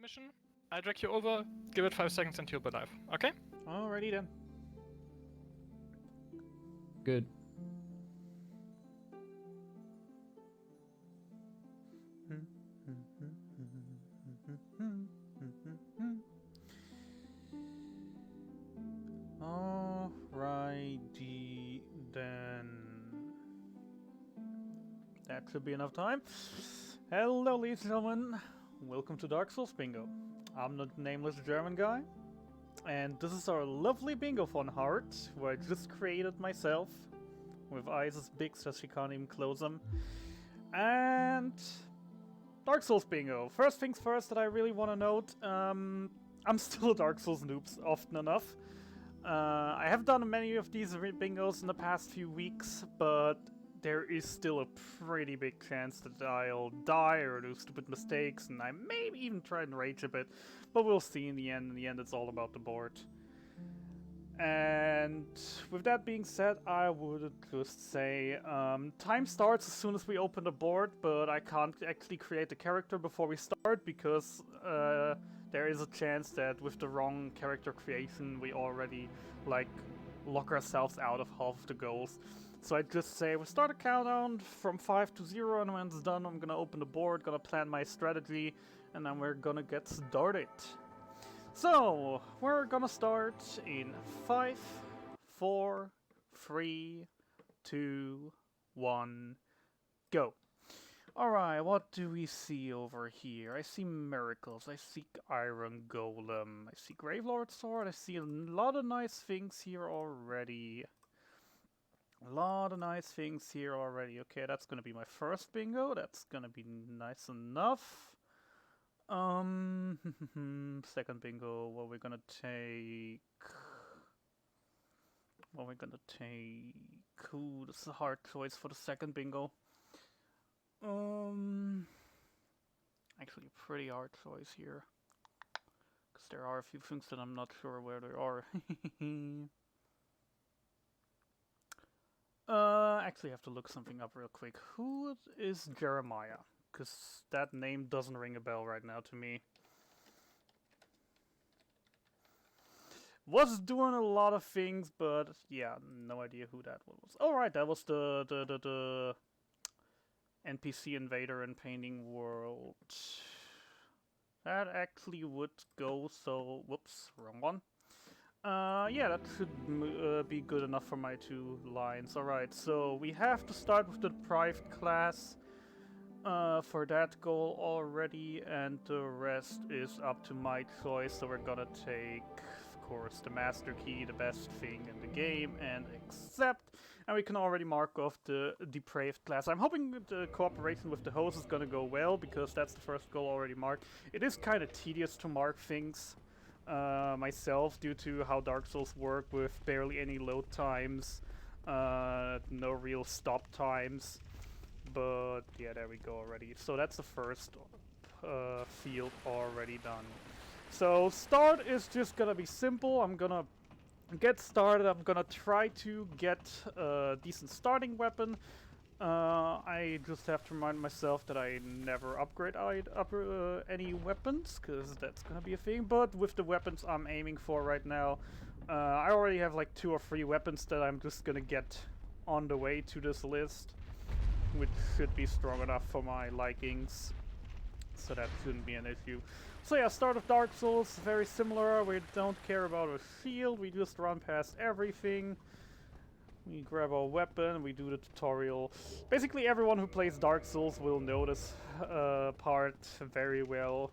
mission. I drag you over, give it 5 seconds and you'll be alive, okay? Alrighty then. Good. Alrighty then. That should be enough time. Hello, ladies and gentlemen. Welcome to Dark Souls Bingo. I'm the nameless German guy, and this is our lovely Bingothon heart, where I just created myself, with eyes as big as she can't even close them. And Dark Souls Bingo. First things first that I really want to note, I'm still a Dark Souls noob often enough. I have done many of these bingos in the past few weeks, but there is still a pretty big chance that I'll die or do stupid mistakes, and I may even try and rage a bit, but we'll see in the end. In the end, it's all about the board. And with that being said, I would just say time starts as soon as we open the board, but I can't actually create a character before we start because there is a chance that with the wrong character creation we already lock ourselves out of half of the goals. So I just say we start a countdown from 5 to 0, and when it's done I'm gonna open the board, gonna plan my strategy, and then we're gonna get started. So, we're gonna start in 5, 4, 3, 2, 1, go. Alright, what do we see over here? I see miracles, I see iron golem, I see Gravelord sword, I see a lot of nice things here already. Okay, that's gonna be my first bingo, that's gonna be nice enough. Second bingo, what we're gonna take? Ooh, this is a hard choice for the second bingo. Actually a pretty hard choice here. Because there are a few things that I'm not sure where they are. Actually I have to look something up real quick. Who is Jeremiah? Because that name doesn't ring a bell right now to me. Was doing a lot of things, but yeah, no idea who that was. Oh right, that was the NPC invader in Painting World. That actually would go, so whoops, wrong one. Yeah, that should be good enough for my 2 lines. Alright, so we have to start with the deprived class for that goal already, and the rest is up to my choice. So we're gonna take, of course, the master key, the best thing in the game, and accept. And we can already mark off the depraved class. I'm hoping the cooperation with the host is gonna go well, because that's the first goal already marked. It is kind of tedious to mark things myself, due to how Dark Souls work with barely any load times, no real stop times. But yeah, there we go already. So that's the first field already done. So start is just gonna be simple. I'm gonna get started. I'm gonna try to get a decent starting weapon. I just have to remind myself that I never upgrade any weapons, because that's gonna be a thing. But with the weapons I'm aiming for right now, I already have like 2 or 3 weapons that I'm just gonna get on the way to this list, which should be strong enough for my likings, so that shouldn't be an issue. So yeah, start of Dark Souls, very similar. We don't care about a shield, we just run past everything. We grab our weapon, we do the tutorial. Basically everyone who plays Dark Souls will know this part very well.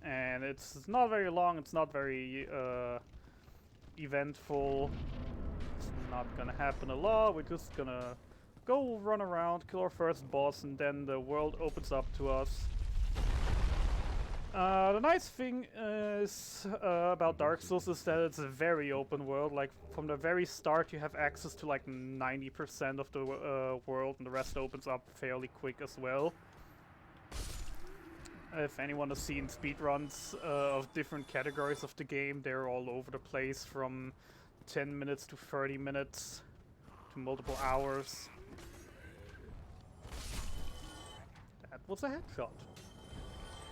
And it's not very long, it's not very eventful. It's not gonna happen a lot, we're just gonna go run around, kill our first boss, and then the world opens up to us. The nice thing is about Dark Souls is that it's a very open world. Like, from the very start you have access to like 90% of the world, and the rest opens up fairly quick as well. If anyone has seen speedruns of different categories of the game, they're all over the place, from 10 minutes to 30 minutes to multiple hours. That was a headshot.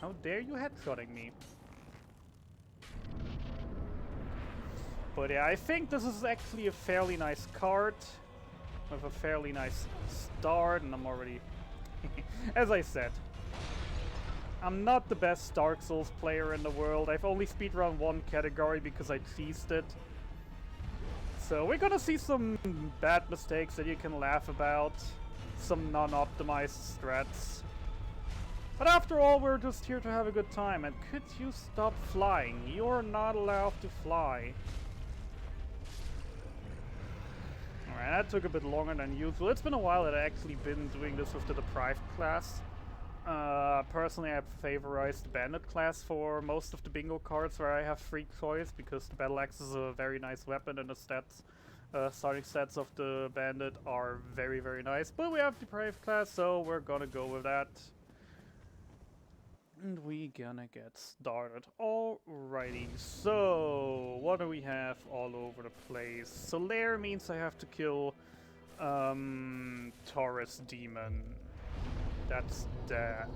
How dare you headshotting me? But yeah, I think this is actually a fairly nice card with a fairly nice start, and I'm already, as I said, I'm not the best Dark Souls player in the world. I've only speedrun one category because I cheesed it. So we're gonna see some bad mistakes that you can laugh about, some non-optimized strats. But after all, we're just here to have a good time, and could you stop flying? You're not allowed to fly. Alright, that took a bit longer than usual. It's been a while that I've actually been doing this with the Deprived class. Personally, I favorized the Bandit class for most of the bingo cards where I have free choice, because the Battle Axe is a very nice weapon and the stats, starting stats of the Bandit are very, very nice. But we have Deprived class, so we're gonna go with that. And we gonna get started. Alrighty, so what do we have all over the place? Solaire means I have to kill Taurus Demon. That's that.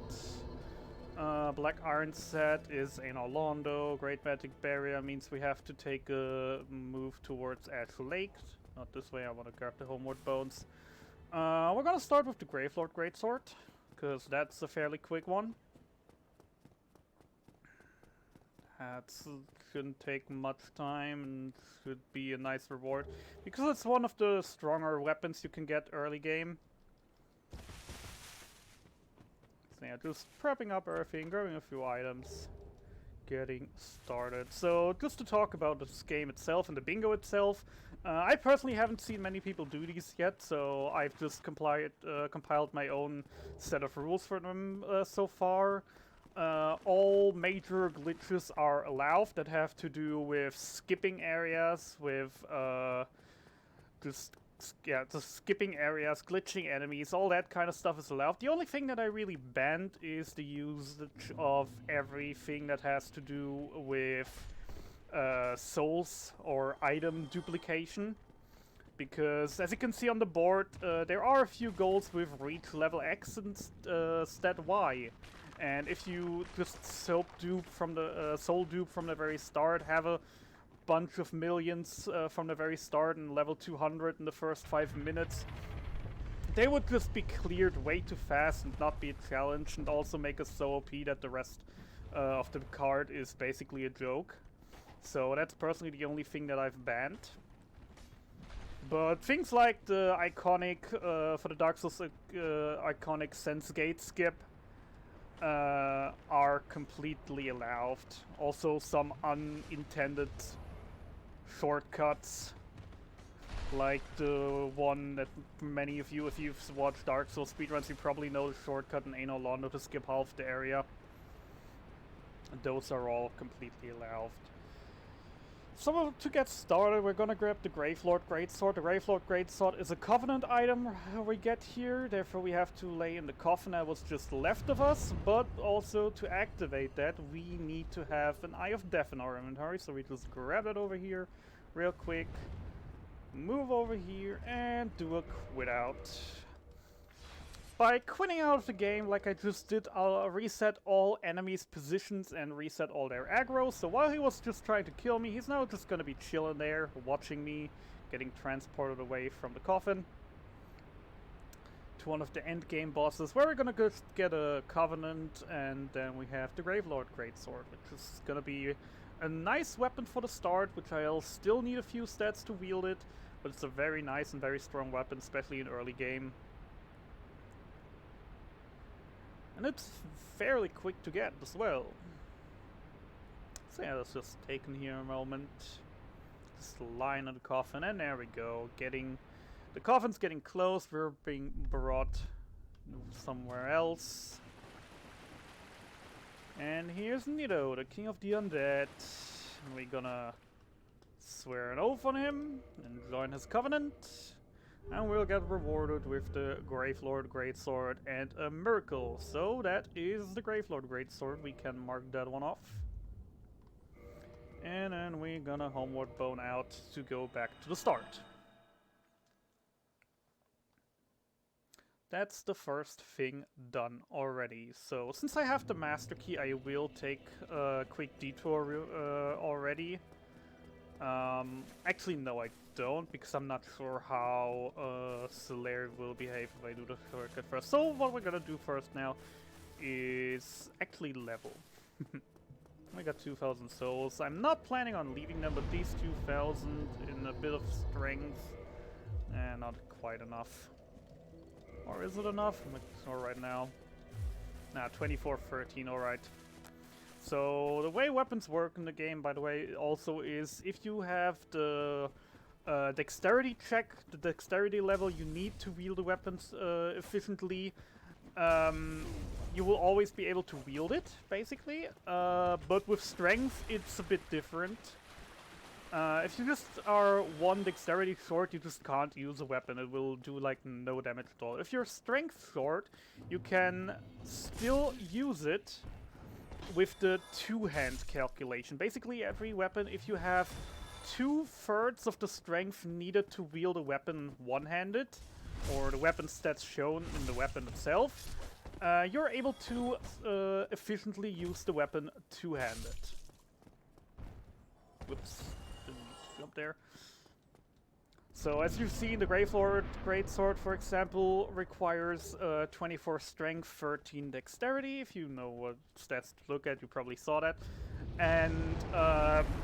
Black Iron Set is Anor Londo. Great Magic Barrier means we have to take a move towards Ash Lake. Not this way, I want to grab the Homeward Bones. We're gonna start with the Gravelord Greatsword, because that's a fairly quick one. That shouldn't take much time and should be a nice reward, because it's one of the stronger weapons you can get early game. So yeah, just prepping up everything, grabbing a few items, getting started. So just to talk about this game itself and the bingo itself, I personally haven't seen many people do these yet, so I've just compiled my own set of rules for them so far. All major glitches are allowed that have to do with skipping areas, with just skipping areas, glitching enemies, all that kind of stuff is allowed. The only thing that I really banned is the usage of everything that has to do with souls or item duplication. Because, as you can see on the board, there are a few goals with reach level X and stat Y. And if you just soul dupe from the very start, have a bunch of millions from the very start and level 200 in the first 5 minutes, they would just be cleared way too fast and not be a challenge, and also make us so OP that the rest of the card is basically a joke. So that's personally the only thing that I've banned. But things like the iconic, for the Dark Souls iconic Sense Gate skip, are completely allowed. Also some unintended shortcuts, like the one that many of you, if you've watched Dark Souls speedruns, you probably know the shortcut in Anor Londo to skip half the area. Those are all completely allowed. So to get started, we're gonna grab the Gravelord Greatsword. The Gravelord Greatsword is a Covenant item we get here, therefore we have to lay in the coffin that was just left of us, but also to activate that we need to have an Eye of Death in our inventory, so we just grab it over here real quick, move over here, and do a quit out. By quitting out of the game, like I just did, I'll reset all enemies' positions and reset all their aggro. So while he was just trying to kill me, he's now just gonna be chilling there, watching me, getting transported away from the coffin to one of the end game bosses, where we're gonna just get a Covenant, and then we have the Gravelord Greatsword, which is gonna be a nice weapon for the start, which I'll still need a few stats to wield it, but it's a very nice and very strong weapon, especially in early game. And it's fairly quick to get as well. So yeah, let's just take in here a moment. Just line on the coffin, and there we go. The coffin's getting close, we're being brought somewhere else. And here's Nido, the king of the undead. We're gonna swear an oath on him and join his covenant. And we'll get rewarded with the Gravelord Greatsword and a miracle. So that is the Gravelord Greatsword. We can mark that one off. And then we're gonna homeward bone out to go back to the start. That's the first thing done already. So since I have the master key, I will take a quick detour already. Actually, no, I don't, because I'm not sure how Solaire will behave if I do the shortcut first. So what we're gonna do first now is actually level. I got 2,000 souls. I'm not planning on leaving them, but these 2,000 in a bit of strength, not quite enough. Or is it enough? I'm not sure right now. Nah, 2413, alright. So the way weapons work in the game, by the way, also is if you have the dexterity check, the dexterity level you need to wield the weapons efficiently, you will always be able to wield it, basically. But with strength, it's a bit different. If you just are one dexterity short, you just can't use a weapon. It will do like no damage at all. If you're strength short, you can still use it with the two-hand calculation. Basically, every weapon, if you have 2/3 of the strength needed to wield a weapon one-handed, or the weapon stats shown in the weapon itself, you're able to efficiently use the weapon two-handed. Whoops, didn't jump there. So as you've seen, the Greatsword, for example, requires 24 strength, 13 dexterity. If you know what stats to look at, you probably saw that. And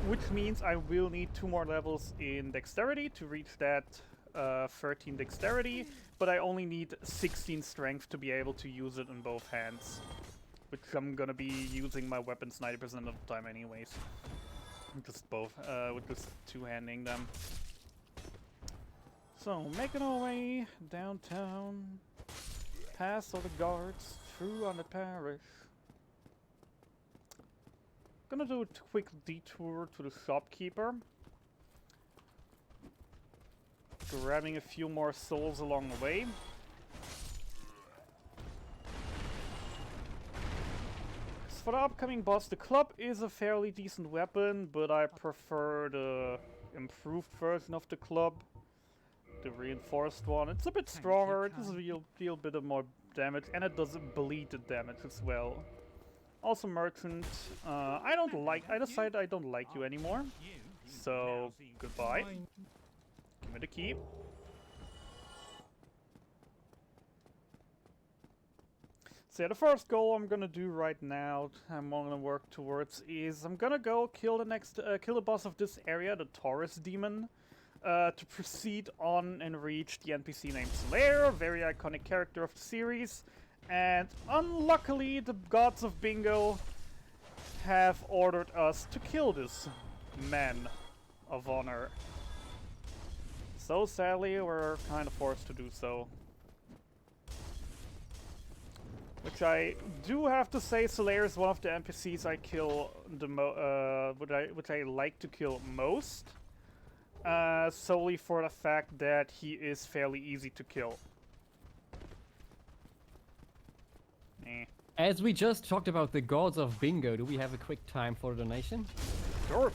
which means I will need 2 more levels in dexterity to reach that 13 dexterity, but I only need 16 strength to be able to use it in both hands. Which I'm gonna be using my weapons 90% of the time anyways. Just both, with just two-handing them. So, making our way downtown, past all the guards, through on the parish. Gonna do a quick detour to the shopkeeper. Grabbing a few more souls along the way. As for the upcoming boss, the club is a fairly decent weapon, but I prefer the improved version of the club. The reinforced one. It's a bit stronger, it does deal a bit of more damage, and it does bleed the damage as well. Also merchant, I decided I don't like you anymore. So, goodbye. Give me the key. So yeah, the first goal I'm gonna do right now, I'm gonna work towards, is I'm gonna go kill the boss of this area, the Taurus Demon. To proceed on and reach the NPC named Solaire, a very iconic character of the series. And unluckily, the gods of Bingo have ordered us to kill this man of honor. So sadly, we're kind of forced to do so. Which I do have to say, Solaire is one of the NPCs I kill which I like to kill most. Solely for the fact that he is fairly easy to kill. As we just talked about the gods of Bingo, do we have a quick time for a donation? Sure.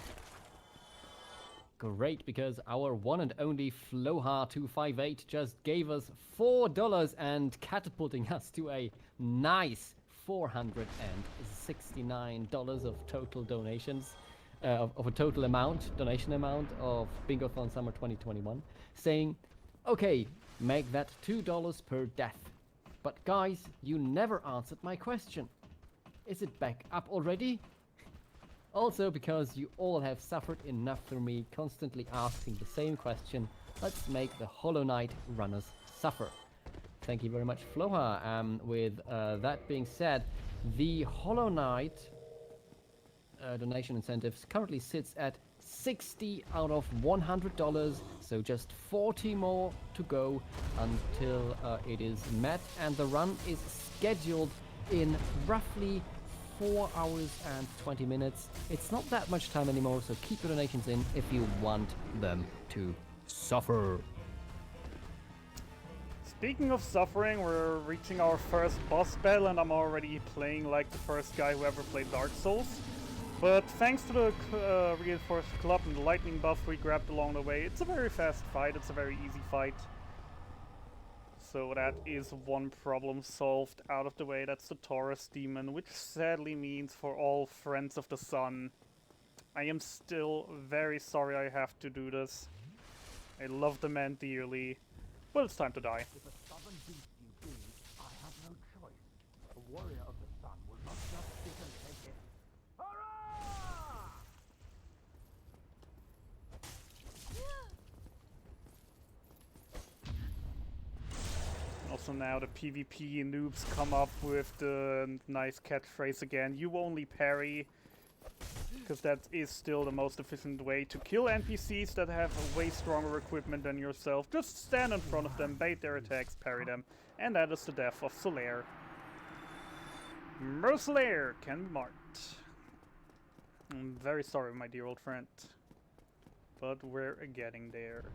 Great, because our one and only Floha258 just gave us $4 and catapulting us to a nice $469 of total donations. Of a total donation amount of Bingothon Summer 2021, saying, okay, make that $2 per death. But guys, you never answered my question. Is it back up already? Also, because you all have suffered enough through me constantly asking the same question, let's make the Hollow Knight runners suffer. Thank you very much, Floha. With that being said, the Hollow Knight donation incentives currently sits at $60 out of $100, so just 40 more to go until it is met, and the run is scheduled in roughly 4 hours and 20 minutes. It's not that much time anymore, so keep your donations in if you want them to suffer. Speaking of suffering, we're reaching our first boss battle, and I'm already playing like the first guy who ever played Dark Souls. But thanks to the reinforced club and the lightning buff we grabbed along the way, it's a very fast fight, it's a very easy fight. So that is one problem solved out of the way. That's the Taurus Demon, which sadly means for all friends of the sun, I am still very sorry I have to do this. I love the man dearly, but it's time to die. If a stubborn beast you be, I have no choice. A warrior of the sun will not just sit and take it. Hurrah! Also now the PvP noobs come up with the nice catchphrase again. You only parry. Because that is still the most efficient way to kill NPCs that have way stronger equipment than yourself. Just stand in front of them, bait their attacks, parry them. And that is the death of Solaire. Mercelaire can be marked. I'm very sorry, my dear old friend. But we're getting there.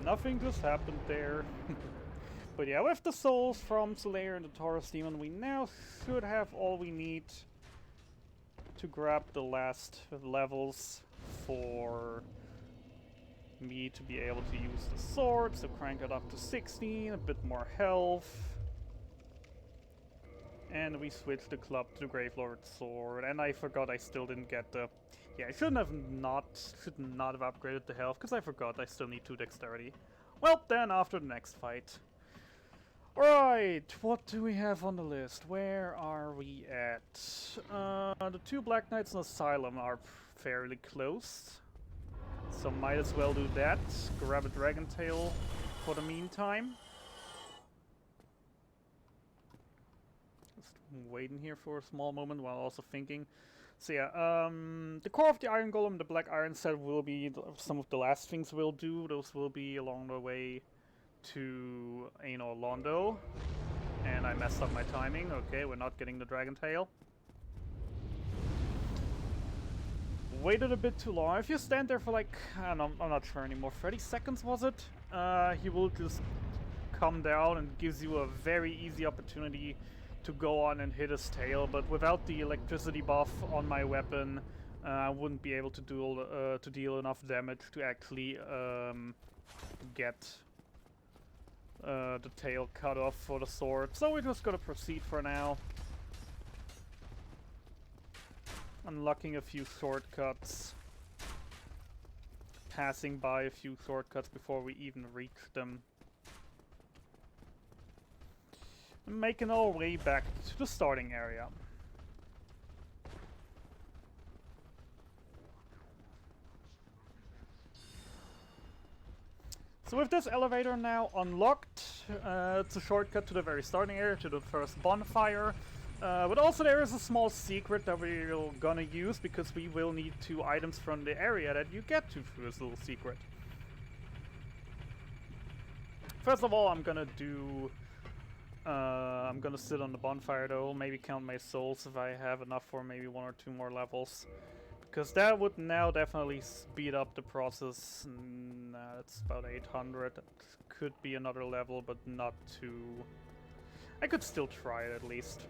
Nothing just happened there. But yeah, with the souls from Solaire and the Taurus Demon, we now should have all we need to grab the last levels for me to be able to use the sword. So crank it up to 16, a bit more health. And we switch the club to the Gravelord's sword. And I forgot I still didn't get the... Yeah, I should not have upgraded the health, because I forgot I still need 2 dexterity. Well, then after the next fight. Right, what do we have on the list? Where are we at? The 2 Black Knights in Asylum are fairly close. So might as well do that. Grab a Dragon Tail for the meantime. Just waiting here for a small moment while also thinking. So yeah, the core of the Iron Golem, the Black Iron set will be some of the last things we'll do. Those will be along the way to Londo, and I messed up my timing. Okay, we're not getting the Dragon Tail. Waited a bit too long. If you stand there for like, I don't know, I'm not sure anymore, 30 seconds was it? He will just come down and gives you a very easy opportunity to go on and hit his tail, but without the electricity buff on my weapon, I wouldn't be able to deal enough damage to actually get the tail cut off for the sword. So we're just gonna proceed for now. Unlocking a few shortcuts. Passing by a few shortcuts before we even reach them. And making our way back to the starting area. So with this elevator now unlocked, it's a shortcut to the very starting area, to the first bonfire. But also there is a small secret that we're gonna use, because we will need 2 items from the area that you get to through this little secret. First of all, I'm gonna sit on the bonfire though, maybe count my souls if I have enough for maybe 1 or 2 more levels. Because that would now definitely speed up the process. It's about 800. That could be another level, but not too... I could still try it at least.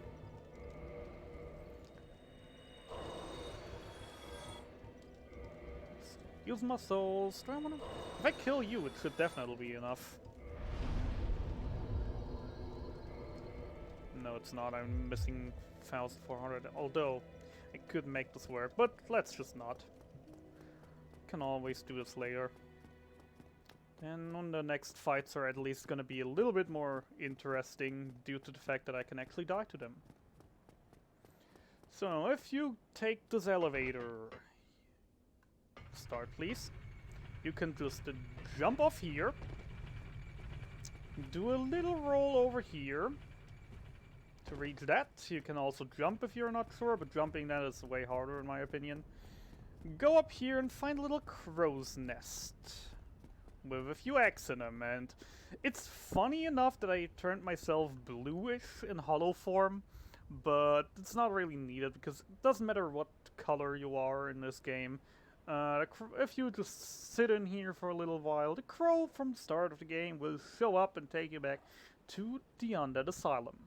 Use my souls. Do I wanna... If I kill you, it should definitely be enough. No, it's not. I'm missing 1,400. Although... I could make this work, but let's just not. Can always do this later. And on the next fights are at least gonna be a little bit more interesting due to the fact that I can actually die to them. So if you take this elevator, start please. You can just jump off here, do a little roll over here. To reach that, you can also jump if you're not sure, but jumping that is way harder in my opinion. Go up here and find a little crow's nest with a few eggs in them, and it's funny enough that I turned myself bluish in hollow form, but it's not really needed because it doesn't matter what color you are in this game. If you just sit in here for a little while, the crow from the start of the game will show up and take you back to the Undead Asylum,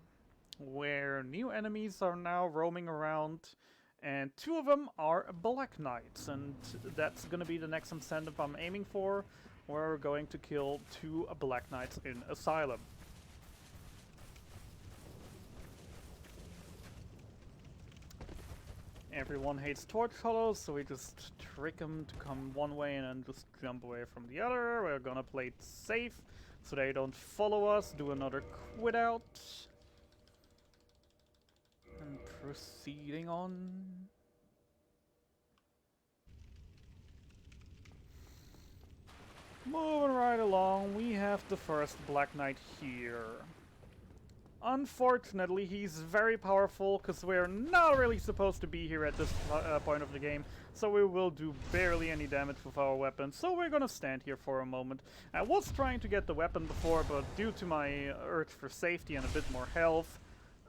where new enemies are now roaming around, and 2 of them are Black Knights, and that's gonna be the next incentive I'm aiming for. We're going to kill 2 Black Knights in Asylum. Everyone hates torch hollows, so we just trick them to come one way and then just jump away from the other. We're gonna play it safe, so they don't follow us. Do another quit out. And proceeding on. Moving right along, we have the first Black Knight here. Unfortunately, he's very powerful, because we're not really supposed to be here at this point of the game, so we will do barely any damage with our weapon, so we're gonna stand here for a moment. I was trying to get the weapon before, but due to my urge for safety and a bit more health,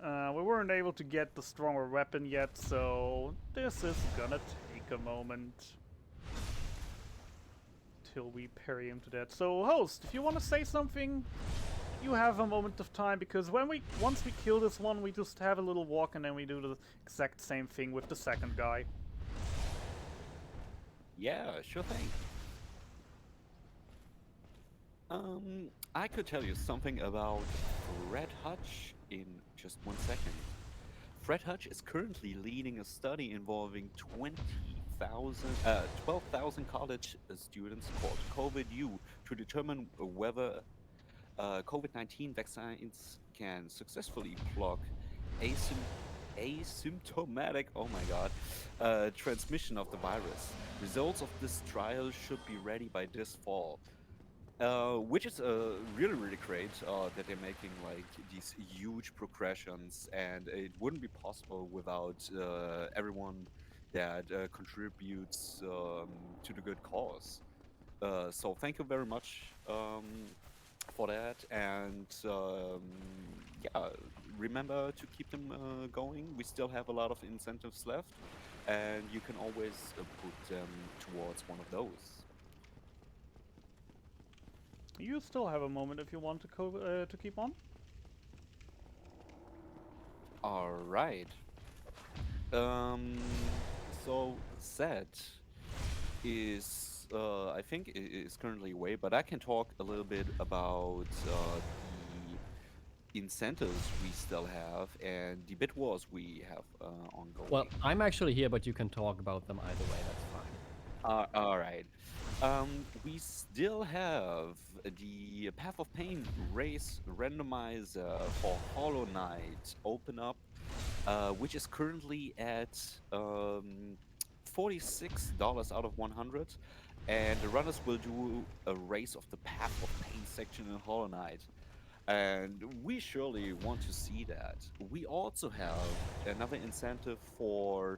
we weren't able to get the stronger weapon yet, so this is gonna take a moment. Till we parry him to death. So, host, if you want to say something, you have a moment of time, because once we kill this one, we just have a little walk and then we do the exact same thing with the second guy. Yeah, sure thing. I could tell you something about Fred Hutch in just 1 second. Fred Hutch is currently leading a study involving 12,000 college students called COVID-U to determine whether COVID-19 vaccines can successfully block asymptomatic, oh my god, transmission of the virus. Results of this trial should be ready by this fall. Which is really, really great that they're making like these huge progressions, and it wouldn't be possible without everyone that contributes to the good cause. So thank you very much for that, and yeah, remember to keep them going. We still have a lot of incentives left, and you can always put them towards one of those. You still have a moment if you want to keep on. All right. So Zed is, I think, is currently away, but I can talk a little bit about the incentives we still have and the bid wars we have ongoing. Well, I'm actually here, but you can talk about them either way. That's fine. All right. We still have the Path of Pain race randomizer for Hollow Knight open up, which is currently at $46 out of 100, and the runners will do a race of the Path of Pain section in Hollow Knight. And we surely want to see that. We also have another incentive for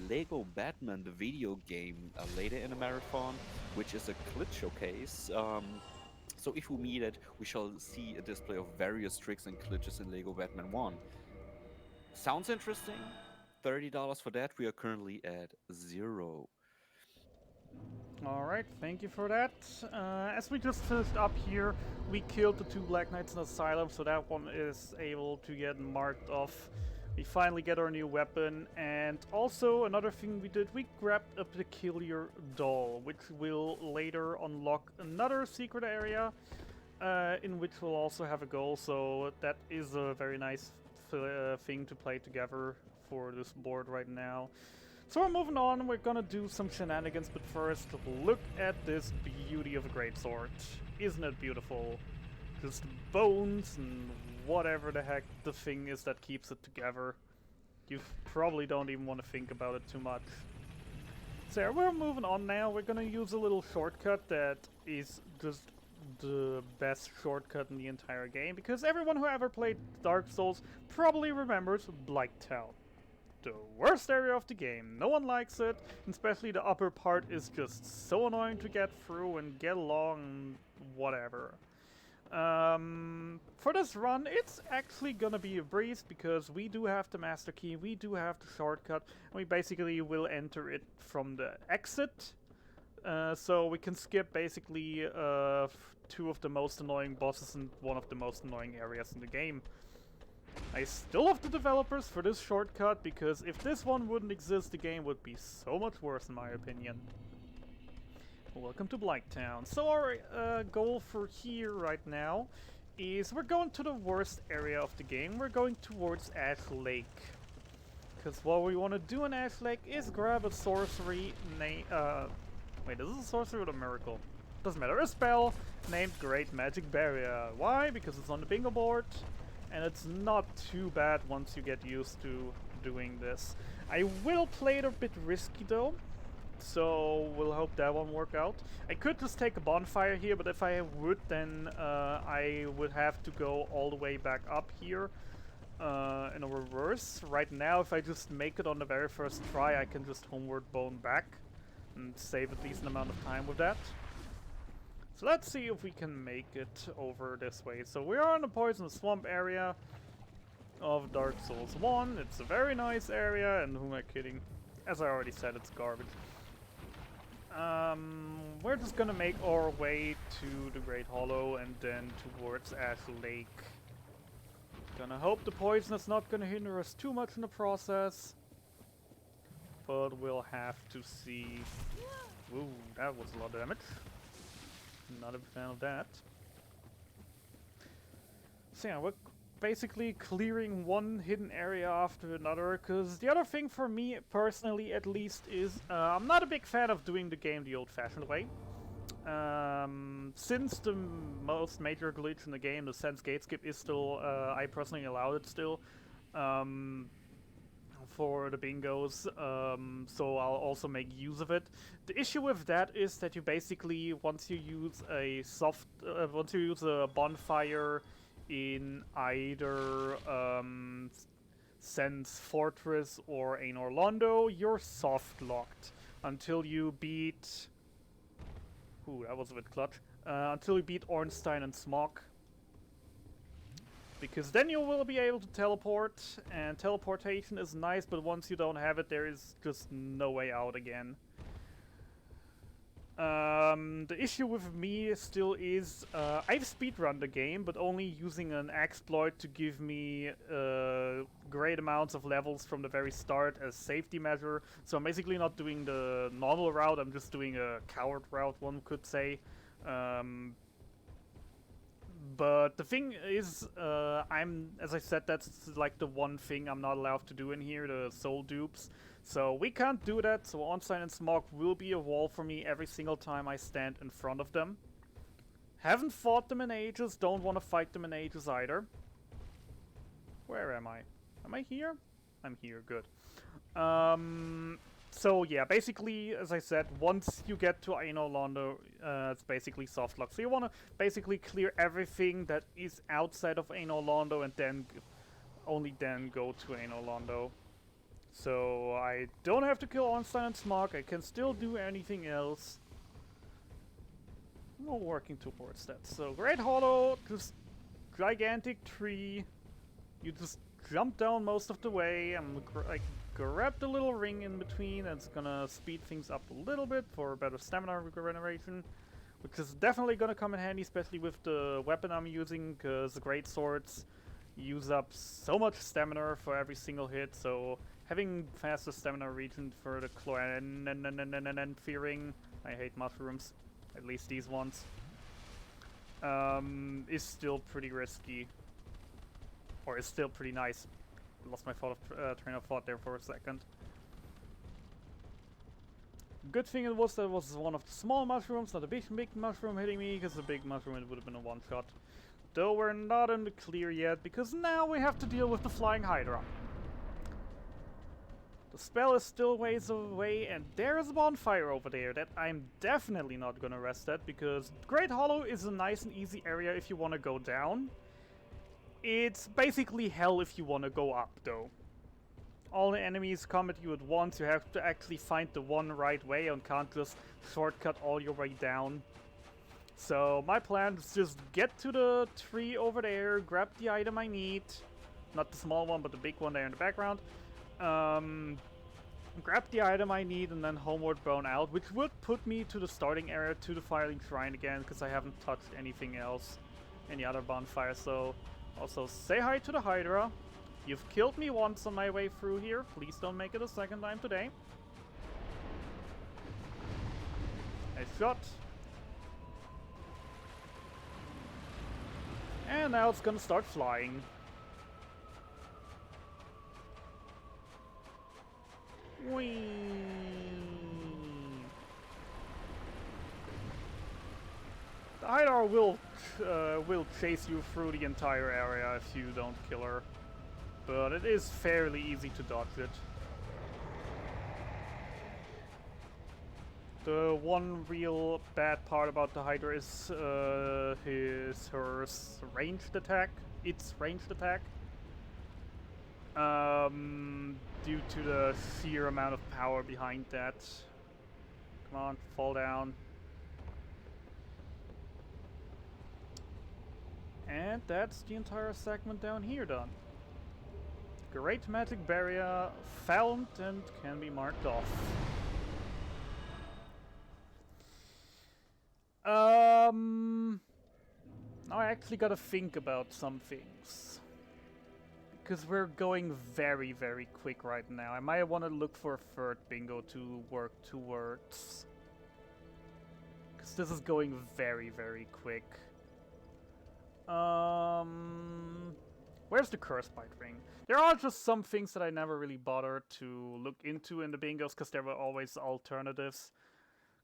Lego Batman, the video game, later in the marathon, which is a glitch showcase. So if we meet it, we shall see a display of various tricks and glitches in Lego Batman 1. Sounds interesting? $30 for that. We are currently at 0. Alright, thank you for that. As we just finished up here, we killed the 2 Black Knights in Asylum, so that one is able to get marked off. We finally get our new weapon, and also another thing we did, we grabbed a peculiar doll, which will later unlock another secret area, in which we'll also have a goal, so that is a very nice thing to play together for this board right now. So we're moving on, we're gonna do some shenanigans, but first, look at this beauty of a greatsword. Isn't it beautiful? Just bones and whatever the heck the thing is that keeps it together. You probably don't even want to think about it too much. So yeah, we're moving on now. We're gonna use a little shortcut that is just the best shortcut in the entire game, because everyone who ever played Dark Souls probably remembers Blighttown. The worst area of the game. No one likes it, especially the upper part is just so annoying to get through and get along and whatever. For this run, it's actually gonna be a breeze, because we do have the master key, we do have the shortcut, and we basically will enter it from the exit. So we can skip basically 2 of the most annoying bosses and 1 of the most annoying areas in the game. I still love the developers for this shortcut, because if this one wouldn't exist, the game would be so much worse in my opinion. Welcome to Blighttown. So our goal for here right now is we're going to the worst area of the game. We're going towards Ash Lake. Because what we want to do in Ash Lake is grab a sorcery wait, is this a sorcery or a miracle? Doesn't matter. A spell named Great Magic Barrier. Why? Because it's on the bingo board, and it's not too bad once you get used to doing this. I will play it a bit risky though, so we'll hope that won't work out. I could just take a bonfire here, but if I would, then I would have to go all the way back up here in a reverse. Right now, if I just make it on the very first try, I can just homeward bone back and save a decent amount of time with that. So let's see if we can make it over this way. So we are in the Poison Swamp area of Dark Souls 1. It's a very nice area, and who am I kidding? As I already said, it's garbage. We're just gonna make our way to the Great Hollow and then towards Ash Lake. Gonna hope the poison is not gonna hinder us too much in the process. But we'll have to see. Ooh, that was a lot of damage. Not a fan of that. So yeah, we're basically clearing one hidden area after another, because the other thing for me, personally at least, is I'm not a big fan of doing the game the old-fashioned way. Since the most major glitch in the game, the Sense Gate Skip, is still, I personally allowed it still, for the bingos, so I'll also make use of it. The issue with that is that you basically, once you use a bonfire in either Sense Fortress or Anor Londo, you're soft locked until you beat. Ooh, that was a bit clutch. Until you beat Ornstein and Smog. Because then you will be able to teleport, and teleportation is nice, but once you don't have it, there is just no way out again. The issue with me still is, I've speedrun the game, but only using an exploit to give me great amounts of levels from the very start as safety measure. So I'm basically not doing the normal route, I'm just doing a coward route, one could say. But the thing is, as I said, that's like the one thing I'm not allowed to do in here, the soul dupes. So we can't do that, so Ornstein and Smog will be a wall for me every single time I stand in front of them. Haven't fought them in ages, don't want to fight them in ages either. Where am I? Am I here? I'm here, good. So yeah, basically, as I said, once you get to Anor Londo, it's basically soft lock. So you want to basically clear everything that is outside of Anor Londo and then only then go to Anor Londo. So I don't have to kill Ornstein and Smog, I can still do anything else. We're working towards that. So Great Hollow, just gigantic tree. You just jump down most of the way. I grab the little ring in between, and it's gonna speed things up a little bit for better stamina regeneration, which is definitely gonna come in handy, especially with the weapon I'm using, because the great swords use up so much stamina for every single hit, so having faster stamina regen for the fearing, I hate mushrooms, at least these ones, is still pretty risky, or is still pretty nice. Lost my train of thought there for a second. Good thing it was that it was one of the small mushrooms, not a big mushroom hitting me, because the big mushroom it would have been a one-shot. Though we're not in the clear yet, because now we have to deal with the Flying Hydra. The spell is still ways away, and there is a bonfire over there that I'm definitely not gonna rest at, because Great Hollow is a nice and easy area if you want to go down. It's basically hell if you want to go up, though. All the enemies come at you at once, you have to actually find the one right way and can't just shortcut all your way down. So my plan is just get to the tree over there, grab the item I need. Not the small one, but the big one there in the background. Grab the item I need and then homeward bone out, which would put me to the starting area, to the Firelink Shrine again, because I haven't touched anything else, any other bonfire, so... Also, say hi to the Hydra. You've killed me once on my way through here. Please don't make it a second time today. A shot. And now it's gonna start flying. Whee! The Hydra will chase you through the entire area if you don't kill her, but it is fairly easy to dodge it. The one real bad part about the Hydra is her ranged attack. Its ranged attack. Due to the sheer amount of power behind that. Come on, fall down. And that's the entire segment down here done. Great magic barrier found and can be marked off. Now I actually gotta think about some things. Because we're going very, very quick right now. I might want to look for a third bingo to work towards. Because this is going very, very quick. Where's the curse bite ring? There are just some things that I never really bothered to look into in the bingos because there were always alternatives.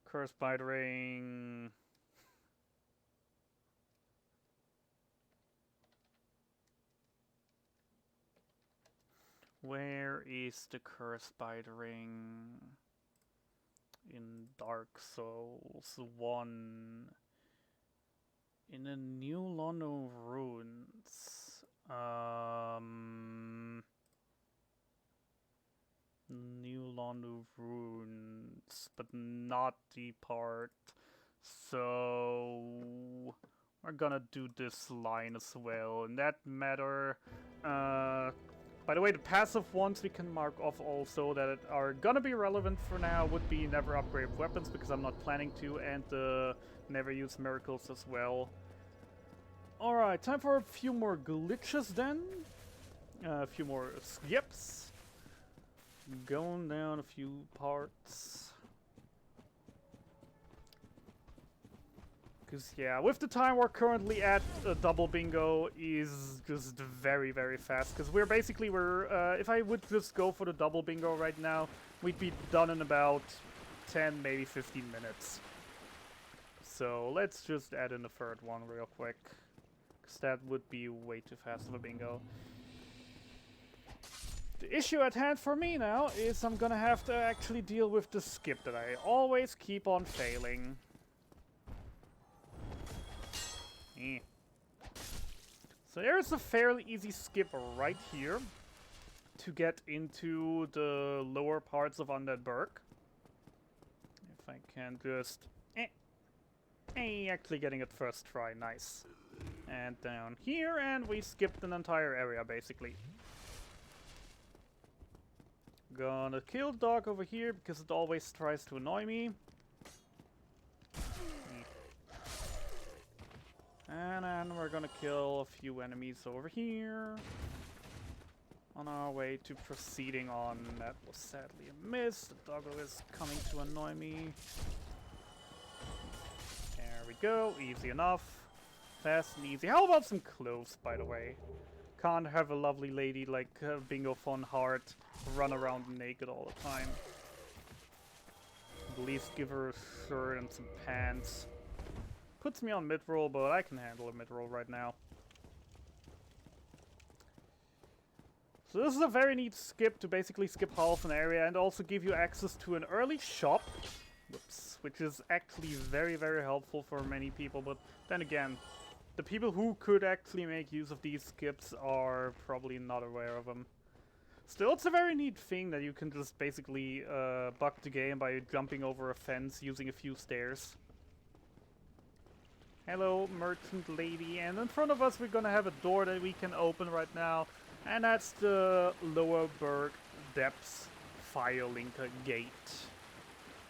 Curse bite ring. Where is the curse bite ring? In Dark Souls 1. In a new Land of Runes. New Land of Runes, but not the part. So we're gonna do this line as well. In that matter, by the way, the passive ones we can mark off also that are gonna be relevant for now would be never upgrade weapons because I'm not planning to, and never use miracles as well. Alright, time for a few more glitches then. A few more skips. Going down a few parts. Because, yeah, with the time we're currently at, double bingo is just very, very fast. Because we're basically, if I would just go for the double bingo right now, we'd be done in about 10, maybe 15 minutes. So let's just add in the third one real quick. Because that would be way too fast of a bingo. The issue at hand for me now is I'm gonna have to actually deal with the skip that I always keep on failing. So there's a fairly easy skip right here to get into the lower parts of Undead Burg. If I can just... actually getting it first try, nice. And down here, and we skipped an entire area, basically. Gonna kill the dog over here, because it always tries to annoy me. And then we're gonna kill a few enemies over here. On our way to proceeding on. That was sadly a miss. The doggo is coming to annoy me. There we go, easy enough. Fast and easy. How about some clothes, by the way? Can't have a lovely lady like Bingothon Heart run around naked all the time. At least give her a shirt and some pants. Puts me on mid-roll, but I can handle a mid-roll right now. So this is a very neat skip to basically skip half an area and also give you access to an early shop. Whoops. Which is actually very, very helpful for many people, but then again, the people who could actually make use of these skips are probably not aware of them. Still, it's a very neat thing that you can just basically bug the game by jumping over a fence using a few stairs. Hello, merchant lady, and in front of us we're gonna have a door that we can open right now, and that's the Lower Burg Depths Firelinker Gate.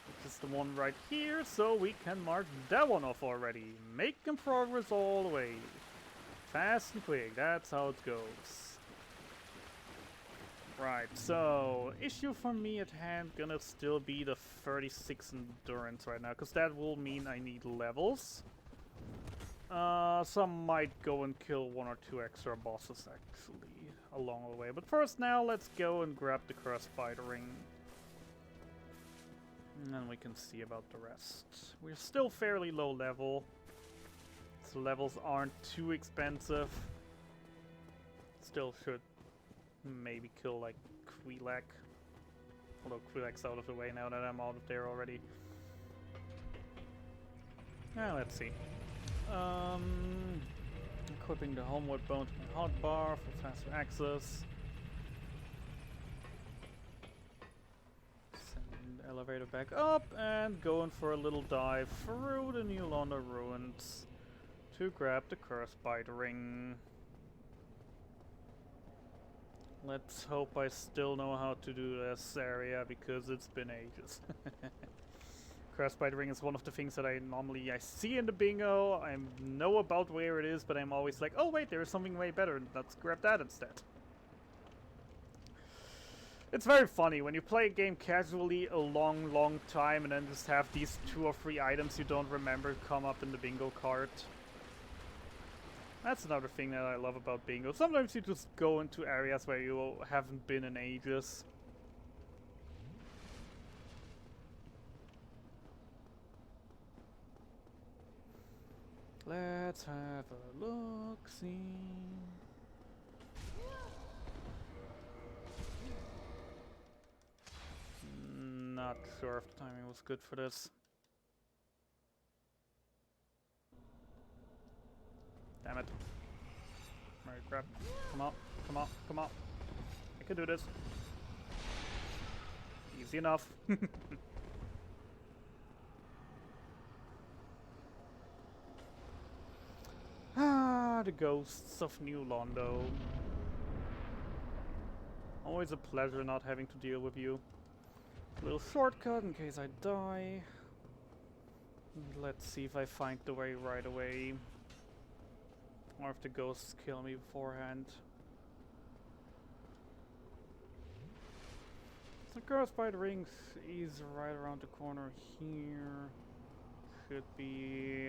Which is the one right here, so we can mark that one off already. Making progress all the way. Fast and quick, that's how it goes. Right, so, issue for me at hand gonna still be the 36 endurance right now, because that will mean I need levels. Some might go and kill one or two extra bosses actually along the way. But first now, let's go and grab the Curse Bite Ring. And then we can see about the rest. We're still fairly low level, so levels aren't too expensive. Still should maybe kill like Quilak. Although Quilak's out of the way now that I'm out of there already. Let's see. Equipping the homeward bone to my hotbar for faster access. Send the elevator back up and going for a little dive through the New London ruins to grab the Cursed Bite Ring. Let's hope I still know how to do this area because it's been ages. Cursed Bite Ring is one of the things that I see in the bingo. I know about where it is, but I'm always like, oh wait, there is something way better. Let's grab that instead. It's very funny when you play a game casually a long time and then just have these 2 or 3 items you don't remember come up in the bingo card. That's another thing that I love about bingo. Sometimes you just go into areas where you haven't been in ages. Let's have a look-see. Not sure if the timing was good for this. Damn it. Alright, crap. Come on, come on, come on. I can do this. Easy enough. The ghosts of New Londo. Always a pleasure not having to deal with you. A little shortcut in case I die. Let's see if I find the way right away. Or if the ghosts kill me beforehand. The Cursed Bite Ring is right around the corner here. Should be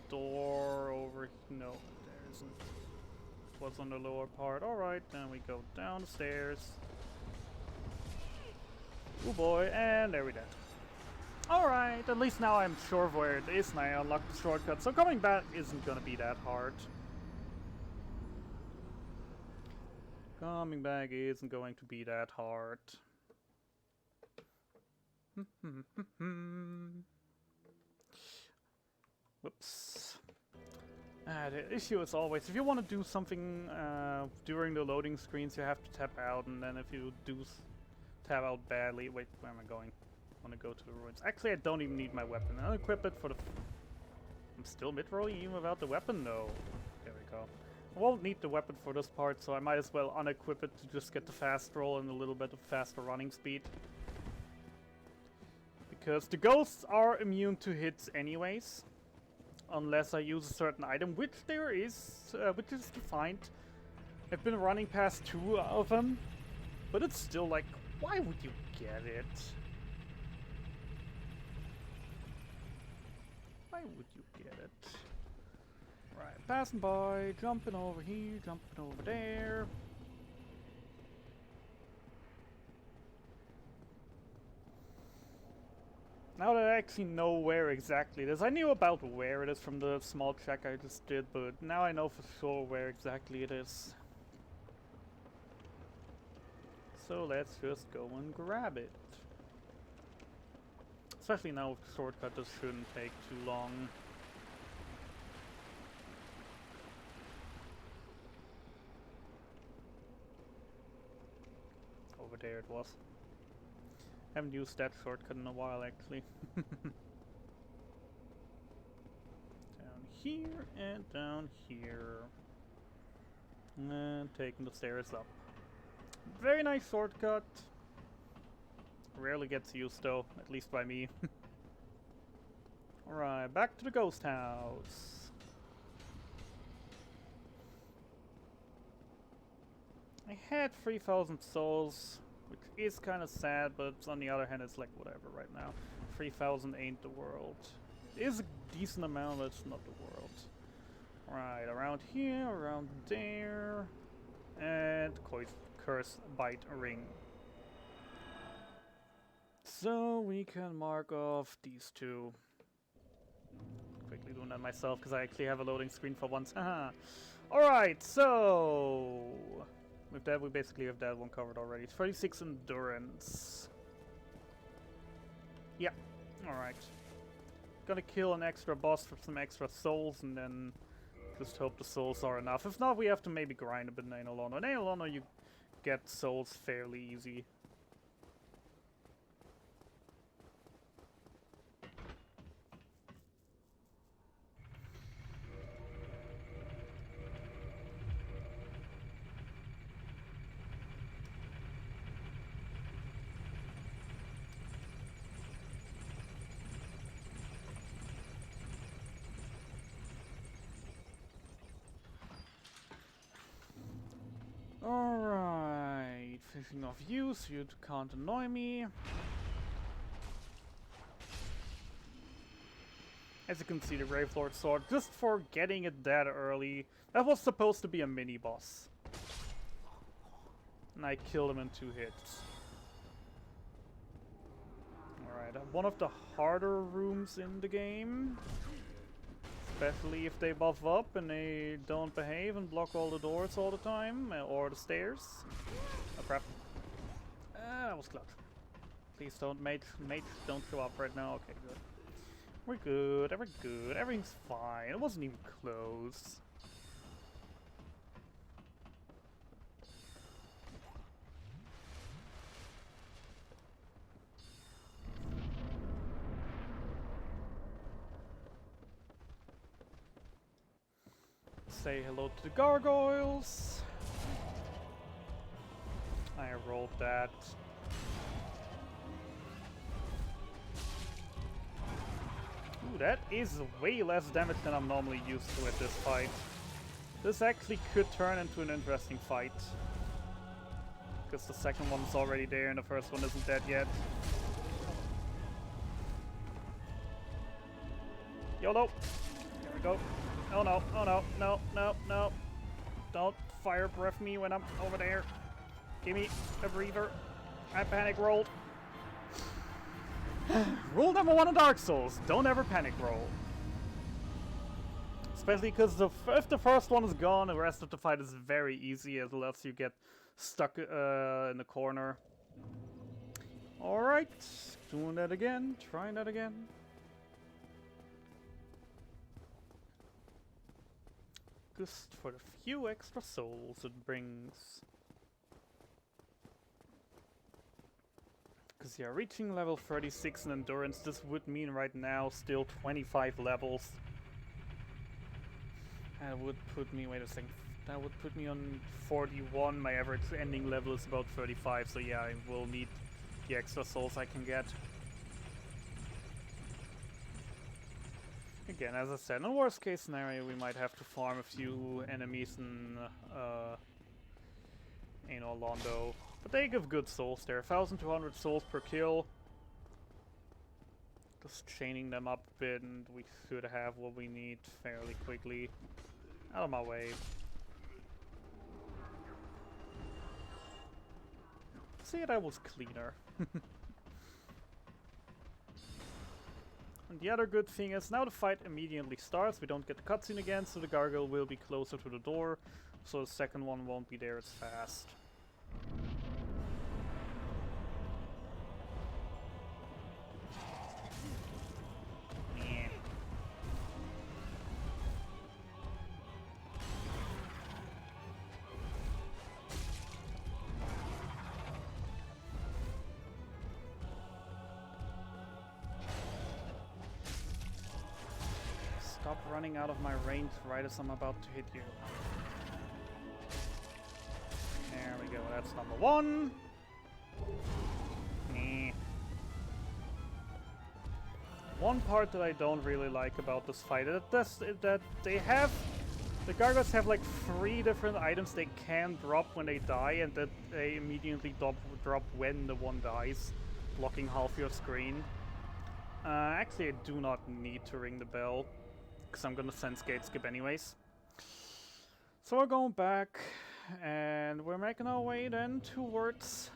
door over. No, there isn't. What's on the lower part? Alright, then we go down the stairs. Oh boy, and there we dead. Alright, at least now I'm sure of where it is and I unlocked the shortcut, so coming back isn't gonna be that hard. Coming back isn't going to be that hard. Whoops. The issue is always, if you want to do something during the loading screens, you have to tap out, and then if you do tap out badly... Wait, where am I going? I want to go to the ruins. Actually, I don't even need my weapon. I'll equip it for the... I'm still mid-rolling even without the weapon? No. There we go. I won't need the weapon for this part, so I might as well unequip it to just get the fast roll and a little bit of faster running speed. Because the ghosts are immune to hits anyways. Unless I use a certain item, which there is, which is defined. I've been running past 2 of them, but it's still like, why would you get it? Why would you get it? Right, passing by, jumping over here, jumping over there. Now that I actually know where exactly it is, I knew about where it is from the small check I just did, but now I know for sure where exactly it is. So let's just go and grab it. Especially now with the shortcut, this shouldn't take too long. Over there it was. Haven't used that shortcut in a while, actually. Down here and down here. And taking the stairs up. Very nice shortcut. Rarely gets used though, at least by me. Alright, back to the ghost house. I had 3,000 souls. Which is kind of sad, but on the other hand, it's like whatever right now. 3,000 ain't the world. It is a decent amount, but it's not the world. Right, around here, around there. And Cursed Bite Ring. So we can mark off these two. Quickly doing that myself because I actually have a loading screen for once. Alright, so with that we basically have that one covered already. 36 endurance. Yeah, alright. Gonna kill an extra boss for some extra souls and then just hope the souls are enough. If not, we have to maybe grind a bit in Anolono. In Anolono you get souls fairly easy. Alright, finishing off you so you can't annoy me. As you can see, the Gravelord Sword, just for getting it that early, that was supposed to be a mini-boss. And I killed him in 2 hits. Alright, one of the harder rooms in the game. Especially if they buff up and they don't behave and block all the doors all the time, or the stairs. Oh crap. That was close. Please don't, mate, don't show up right now. Okay, good. We're good, we're good, everything's fine. It wasn't even close. Say hello to the gargoyles. I rolled that. Ooh, that is way less damage than I'm normally used to at this fight. This actually could turn into an interesting fight. Because the second one's already there and the first one isn't dead yet. YOLO! Here we go. Oh no, oh no, no, no, no. Don't fire breath me when I'm over there. Give me a breather. I panic rolled. Rule number 1 in Dark Souls, don't ever panic roll. Especially because if the first one is gone, the rest of the fight is very easy unless you get stuck in the corner. Alright, doing that again, trying that again. Just for the few extra souls it brings. Because yeah, reaching level 36 in endurance, this would mean right now still 25 levels. That would put me, wait a second, that would put me on 41, my average ending level is about 35, so yeah, I will need the extra souls I can get. Again, as I said, in a worst case scenario we might have to farm a few enemies in Orlando. But they give good souls there, 1,200 souls per kill. Just chaining them up a bit and we should have what we need fairly quickly. Out of my way. See, that was cleaner. And the other good thing is now the fight immediately starts. We don't get the cutscene again, so the gargoyle will be closer to the door. So the second one won't be there as fast. Yeah. Stop running out of my range right as I'm about to hit you. There we go, that's number 1. One part that I don't really like about this fight is that they have... The gargoyles have like 3 different items they can drop when they die, and that they immediately drop when the one dies, blocking half your screen. Actually, I do not need to ring the bell, because I'm gonna sense gate skip anyways. So we're going back, and we're making our way then towards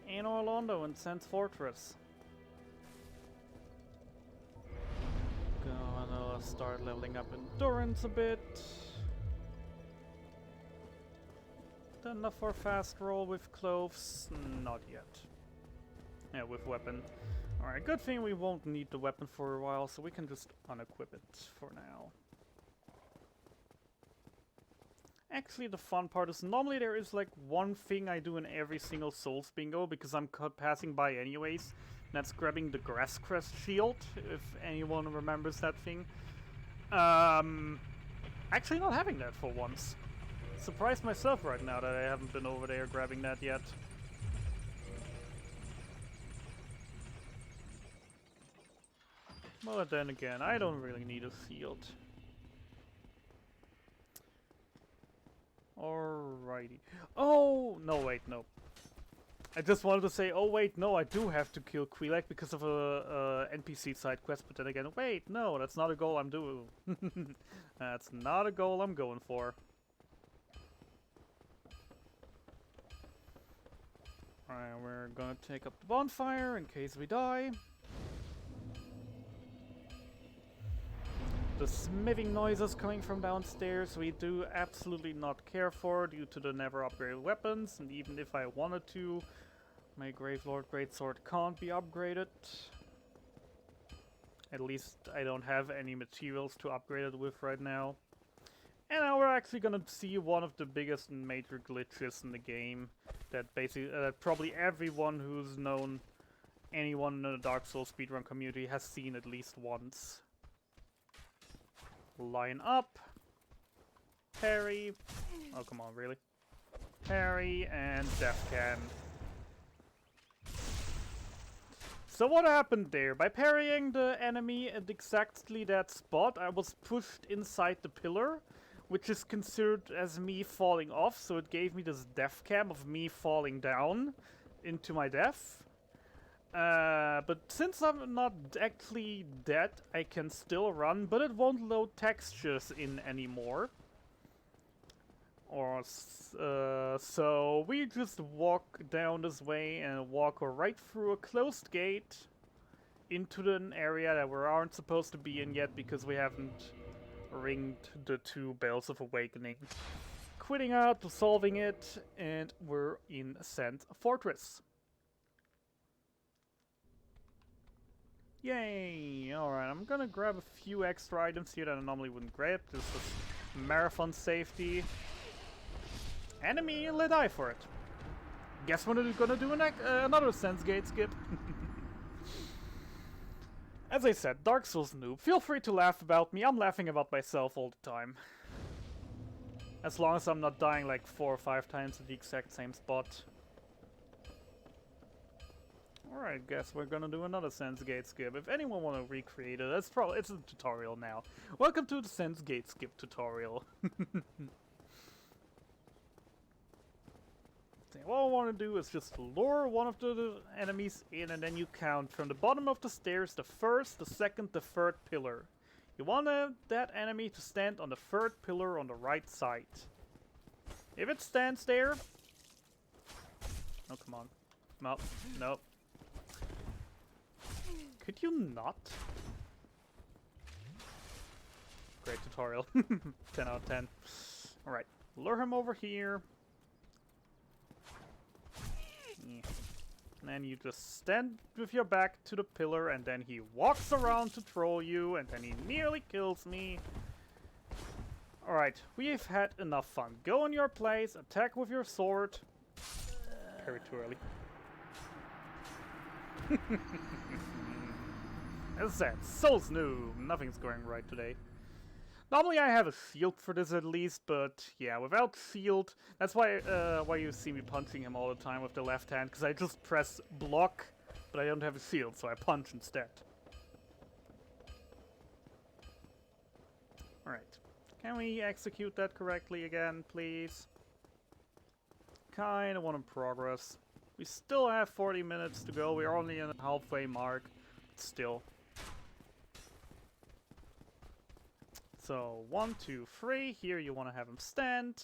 in Orlando in Sands Fortress. Gonna start leveling up endurance a bit. Done enough for a fast roll with clothes? Not yet. Yeah, with weapon. Alright, good thing we won't need the weapon for a while, so we can just unequip it for now. Actually, the fun part is normally there is like one thing I do in every single Souls bingo because I'm passing by anyways. And that's grabbing the Grass Crest shield, if anyone remembers that thing. Actually not having that for once. Surprised myself right now that I haven't been over there grabbing that yet. But then again, I don't really need a shield. Alrighty. Oh, no, wait, no. I just wanted to say, oh wait, no, I do have to kill Quilek because of a NPC side quest, but then again, wait, no, that's not a goal I'm doing. That's not a goal I'm going for. Alright, we're gonna take up the bonfire in case we die. The smithing noises coming from downstairs we do absolutely not care for due to the never upgraded weapons, and even if I wanted to, my Gravelord Greatsword can't be upgraded. At least I don't have any materials to upgrade it with right now. And now we're actually gonna see one of the biggest and major glitches in the game that basically probably everyone who's known anyone in the Dark Souls speedrun community has seen at least once. Line up. Parry. Oh, come on, really? Parry and Death Can. So what happened there? By parrying the enemy at exactly that spot, I was pushed inside the pillar, which is considered as me falling off, so it gave me this death cam of me falling down into my death. But since I'm not actually dead, I can still run, but it won't load textures in anymore. So we just walk down this way and walk right through a closed gate into an area that we aren't supposed to be in yet because we haven't ringed the 2 bells of awakening. Quitting out, solving it, and we're in Sand Fortress. Yay! Alright, I'm gonna grab a few extra items here that I normally wouldn't grab, just for marathon safety. And immediately die for it. Guess when it's gonna do another Sense Gate skip. As I said, Dark Souls noob, feel free to laugh about me, I'm laughing about myself all the time. As long as I'm not dying like 4 or 5 times at the exact same spot. Alright, guess we're gonna do another Sense Gate skip. If anyone wanna recreate it, it's a tutorial now. Welcome to the Sense Gate skip tutorial. What I want to do is just lure one of the enemies in, and then you count from the bottom of the stairs, the first, the second, the third pillar. You want that enemy to stand on the third pillar on the right side. If it stands there... Oh, come on. No, no. Could you not? Great tutorial. 10 out of 10. Alright, lure him over here. And then you just stand with your back to the pillar, and then he walks around to troll you, and then he nearly kills me. Alright, we've had enough fun. Go in your place, attack with your sword. Parry too early. As I said, Souls noob. Nothing's going right today. Normally I have a shield for this at least, but yeah, without shield, that's why you see me punching him all the time with the left hand, because I just press block, but I don't have a shield, so I punch instead. Alright, can we execute that correctly again, please? Kinda want to progress. We still have 40 minutes to go, we're only in the halfway mark, but still. So, 1, 2, 3. Here you want to have him stand.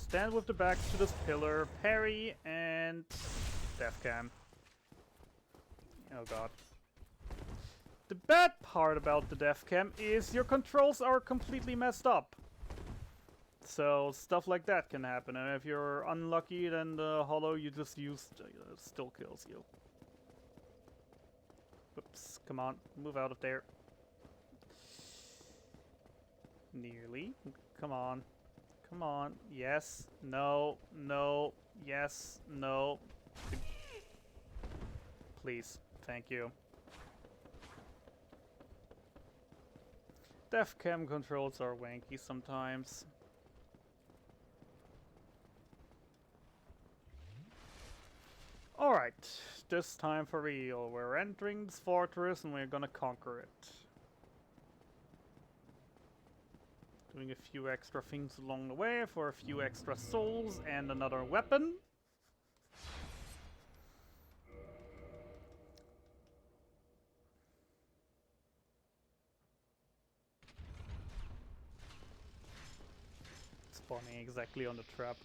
stand with the back to this pillar, parry, and death cam. Oh god. The bad part about the death cam is your controls are completely messed up. So stuff like that can happen, and if you're unlucky, then the hollow you just used still kills you. Oops, come on, move out of there. Nearly. Come on. Come on. Yes. No. No. Yes. No. Please. Thank you. Death cam controls are wanky sometimes. Alright, this time for real. We're entering this fortress and we're gonna conquer it. Doing a few extra things along the way for a few extra souls and another weapon. Spawning exactly on the trap.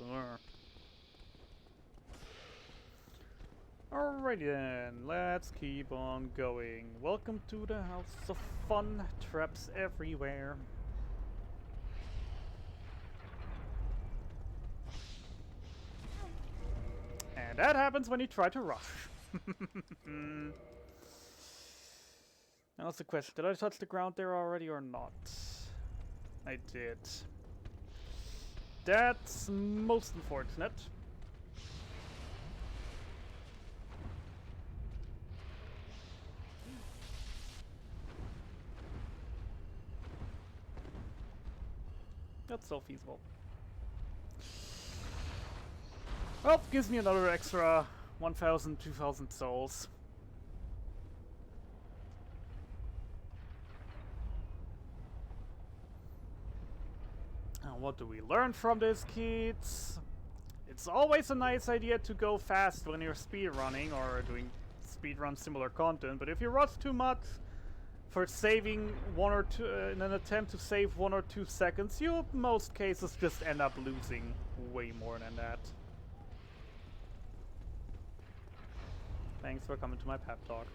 Alrighty then, let's keep on going. Welcome to the House of Fun. Traps everywhere. And that happens when you try to rush. Now it's the question, did I touch the ground there already or not? I did. That's most unfortunate. That's so feasible. Well, gives me another extra 1,000, 2,000 souls. And what do we learn from this, kids? It's always a nice idea to go fast when you're speedrunning or doing speedrun similar content, but if you rush too much for saving one or two, in an attempt to save 1 or 2 seconds, you in most cases just end up losing way more than that. Thanks for coming to my pep talk.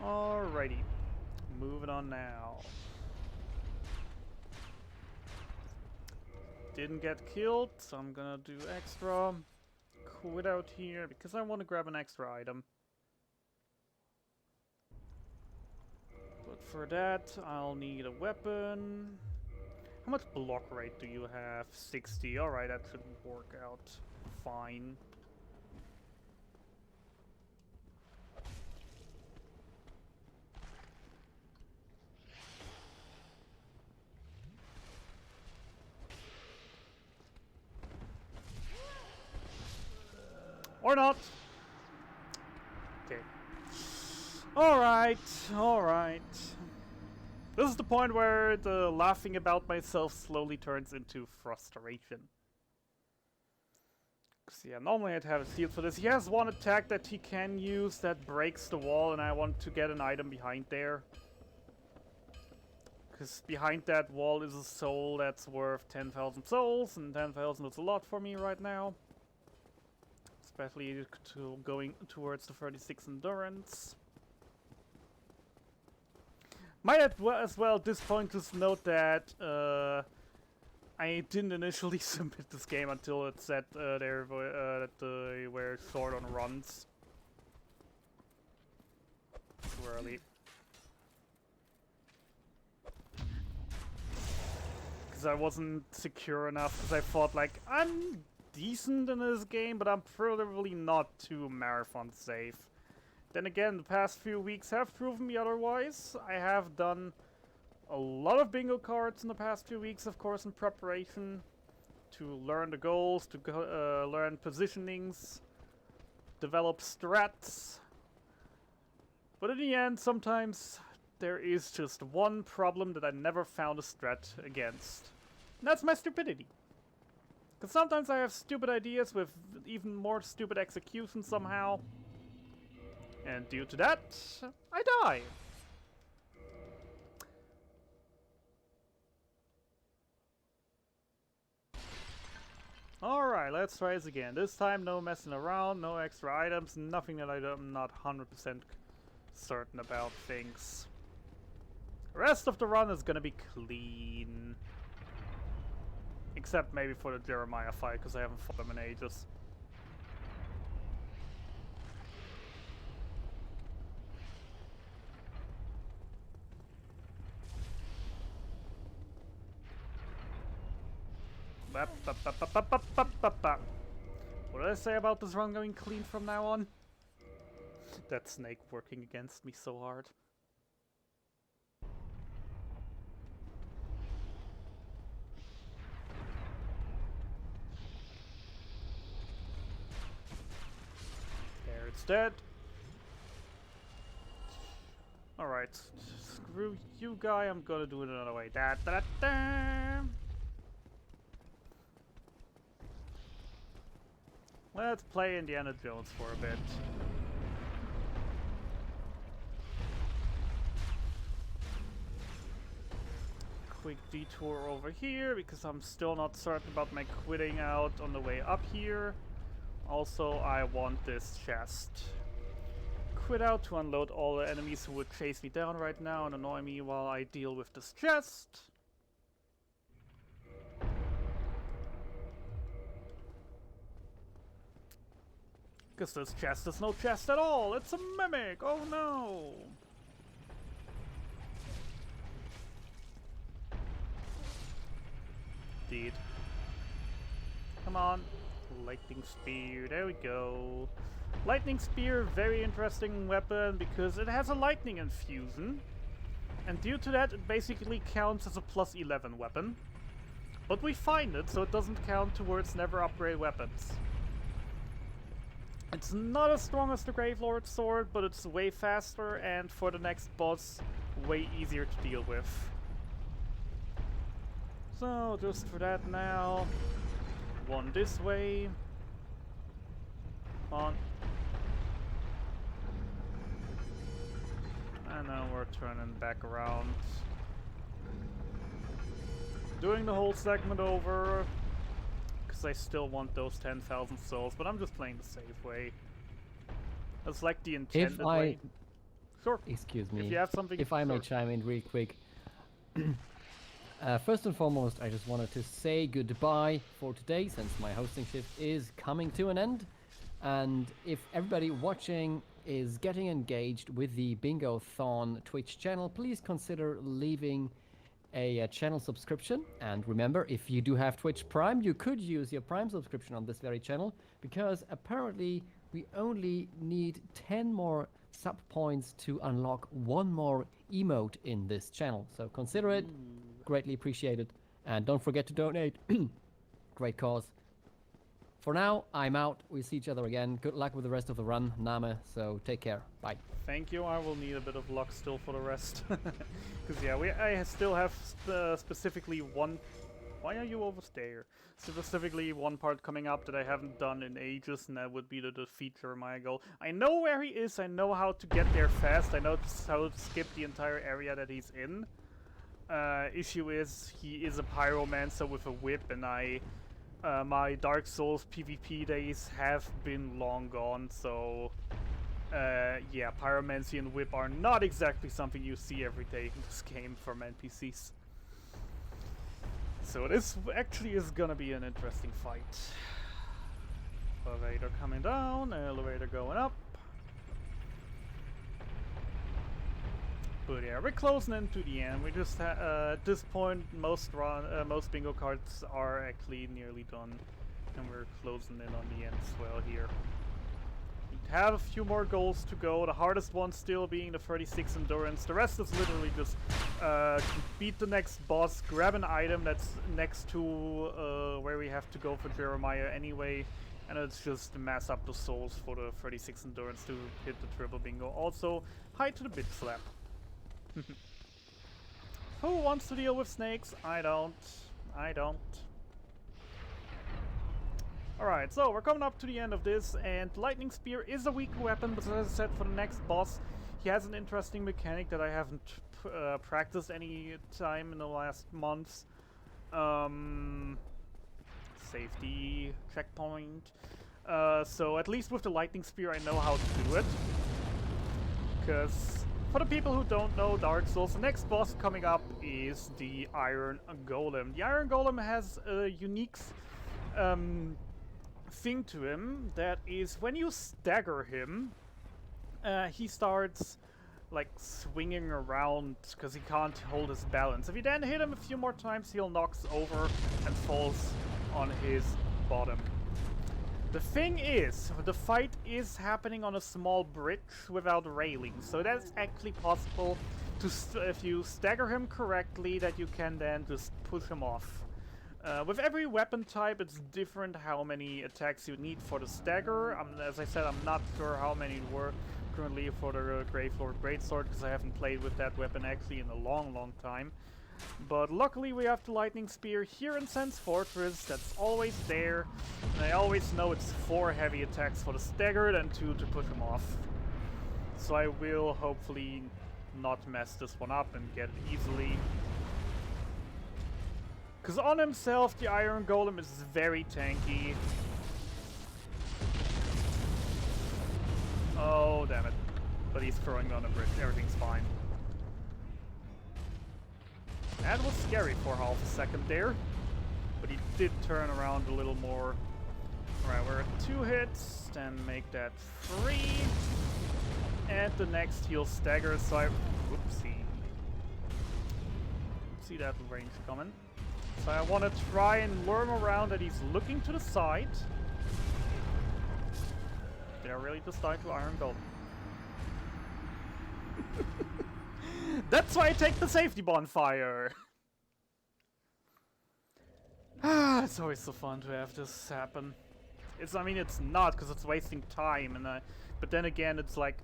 Alrighty, moving on now. Didn't get killed, so I'm gonna do extra. Quit out here because I want to grab an extra item. But for that, I'll need a weapon. How much block rate do you have? 60. Alright, that should work out fine. Or not. Okay. Alright, alright. This is the point where the laughing about myself slowly turns into frustration. Cause yeah, normally I'd have a shield for this. He has one attack that he can use that breaks the wall, and I want to get an item behind there. Because behind that wall is a soul that's worth 10,000 souls, and 10,000 is a lot for me right now. Especially going towards the 36 endurance. Might as well at this point just note that I didn't initially submit this game until it said that they were short on runs. Too early. Because I wasn't secure enough, because I thought like, I'm decent in this game, but I'm probably not too marathon safe. Then again, the past few weeks have proven me otherwise. I have done a lot of bingo cards in the past few weeks, of course, in preparation to learn the goals, to learn positionings, develop strats. But in the end, sometimes there is just one problem that I never found a strat against. And that's my stupidity. Because sometimes I have stupid ideas with even more stupid execution somehow. And due to that, I die. let's try this again. This time, no messing around, no extra items, nothing that I'm not 100% certain about things. The rest of the run is gonna be clean. Except maybe for the Jeremiah fight, because I haven't fought him in ages. What did I say about this run going clean from now on? That snake working against me so hard. There, it's dead. Alright, screw you guy, I'm gonna do it another way. Da da da da! Let's play Indiana Jones for a bit. Quick detour over here, because I'm still not certain about my quitting out on the way up here. Also, I want this chest. Quit out to unload all the enemies who would chase me down right now and annoy me while I deal with this chest. Because this chest is no chest at all, it's a mimic, oh no! Indeed. Come on. Lightning Spear, there we go. Lightning Spear, very interesting weapon because it has a lightning infusion. And due to that, it basically counts as a plus 11 weapon. But we find it, so it doesn't count towards never upgrade weapons. It's not as strong as the Gravelord's sword, but it's way faster and for the next boss, way easier to deal with. So, just for that now, one this way. Come on. And now we're turning back around. Doing the whole segment over. Because I still want those 10,000 souls, but I'm just playing the safe way. That's like the intended way. Sure. Excuse me. If you have something, if I may sure. chime in real quick. First and foremost, I just wanted to say goodbye for today, since my hosting shift is coming to an end. And if everybody watching is getting engaged with the Bingothon Twitch channel, please consider leaving a channel subscription. And remember, if you do have Twitch Prime, you could use your Prime subscription on this very channel, because apparently we only need 10 more sub points to unlock one more emote in this channel. So consider it. Greatly appreciated. And don't forget to donate. Great cause. For now, I'm out. We'll see each other again. Good luck with the rest of the run, Name. So take care. Bye. Thank you. I will need a bit of luck still for the rest. Because yeah, I still have specifically one... Why are you over there? Specifically one part coming up that I haven't done in ages, and that would be the defeat Jeremiah goal. I know where he is. I know how to get there fast. I know how to skip the entire area that he's in. Issue is, he is a pyromancer with a whip, and my Dark Souls PvP days have been long gone, so yeah, pyromancy and whip are not exactly something you see every day in this game from NPCs. So this actually is gonna be an interesting fight. Elevator coming down, elevator going up. But yeah, we're closing into the end. We just at this point, most bingo cards are actually nearly done, and we're closing in on the end as well here. We have a few more goals to go. The hardest one still being the 36 endurance. The rest is literally just beat the next boss, grab an item that's next to where we have to go for Jeremiah anyway, and it's just mass up the souls for the 36 endurance to hit the triple bingo. Also, hi to the bitch slap. Who wants to deal with snakes? I don't. I don't. Alright, so we're coming up to the end of this, and Lightning Spear is a weak weapon, but as I said, for the next boss, he has an interesting mechanic that I haven't practiced any time in the last months. safety checkpoint. So at least with the lightning spear I know how to do it. Because for the people who don't know Dark Souls, the next boss coming up is the Iron Golem. The Iron Golem has a unique thing to him, that is when you stagger him, he starts like swinging around because he can't hold his balance. If you then hit him a few more times, he'll knocks over and falls on his bottom. The thing is, the fight is happening on a small bridge without railings, so that's actually possible to, if you stagger him correctly, that you can then just push him off. With every weapon type, it's different how many attacks you need for the stagger. As I said, I'm not sure how many were currently for the Gravelord Greatsword, because I haven't played with that weapon actually in a long time. But luckily we have the Lightning Spear here in Sense Fortress, that's always there. And I always know it's 4 heavy attacks for the staggered and 2 to push him off. So I will hopefully not mess this one up and get it easily. Because on himself, the Iron Golem is very tanky. Oh, damn it. But he's throwing on a bridge. Everything's fine. That was scary for half a second there. But he did turn around a little more. Alright, we're at 2 hits. Then make that 3. And the next he'll stagger, so I... Whoopsie. See that range coming. So I want to try and lure him around that he's looking to the side. Did I really just die to Iron Golem? That's why I take the safety bonfire! It's always so fun to have this happen. I mean, it's not, because it's wasting time, and but then again, it's like,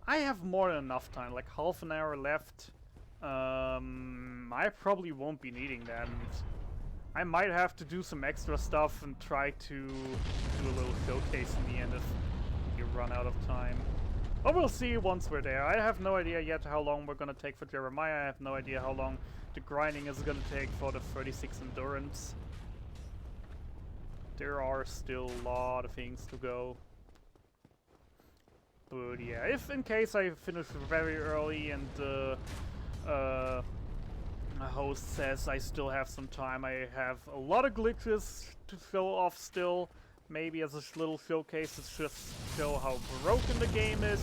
I have more than enough time, like half an hour left. I probably won't be needing that. And I might have to do some extra stuff and try to do a little showcase in the end if you run out of time. But we'll see once we're there. I have no idea yet how long we're gonna take for Jeremiah. I have no idea how long the grinding is gonna take for the 36 endurance. There are still a lot of things to go. But yeah, if in case I finish very early and a host says I still have some time, I have a lot of glitches to show off still. Maybe as a little showcase to just show how broken the game is.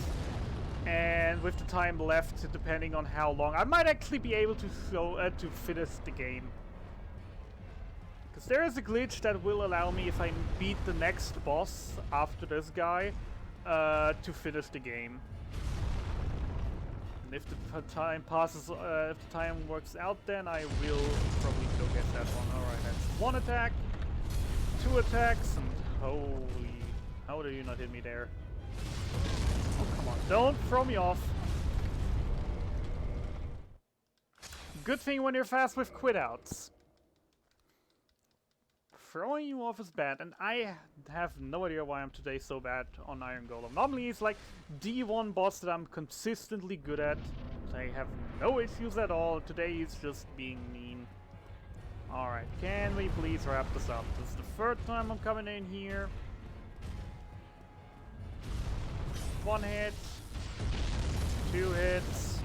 And with the time left, depending on how long, I might actually be able to show to finish the game. Because there is a glitch that will allow me, if I beat the next boss after this guy, to finish the game. And if the time passes, if the time works out, then I will probably still get that one. Alright, that's 1 attack, 2 attacks, and holy... How did you not hit me there? Oh, come on, don't throw me off! Good thing when you're fast with quit outs. Throwing you off is bad, and I have no idea why I'm today so bad on Iron Golem. Normally it's like D1 boss that I'm consistently good at. I have no issues at all. Today he's just being mean. Alright, can we please wrap this up? This is the 3rd time I'm coming in here. 1 hit. 2 hits.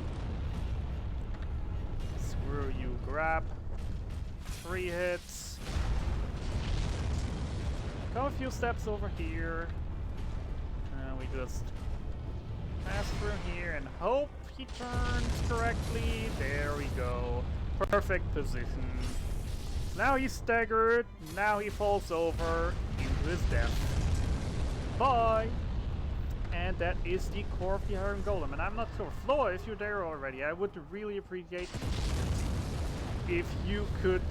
Screw you, grab. 3 hits. Come a few steps over here. We just pass through here and hope he turns correctly. There we go. Perfect position. Now he's staggered. Now he falls over into his death. Bye! And that is the core of the Iron Golem. And I'm not sure, Floa, if you're there already, I would really appreciate if you could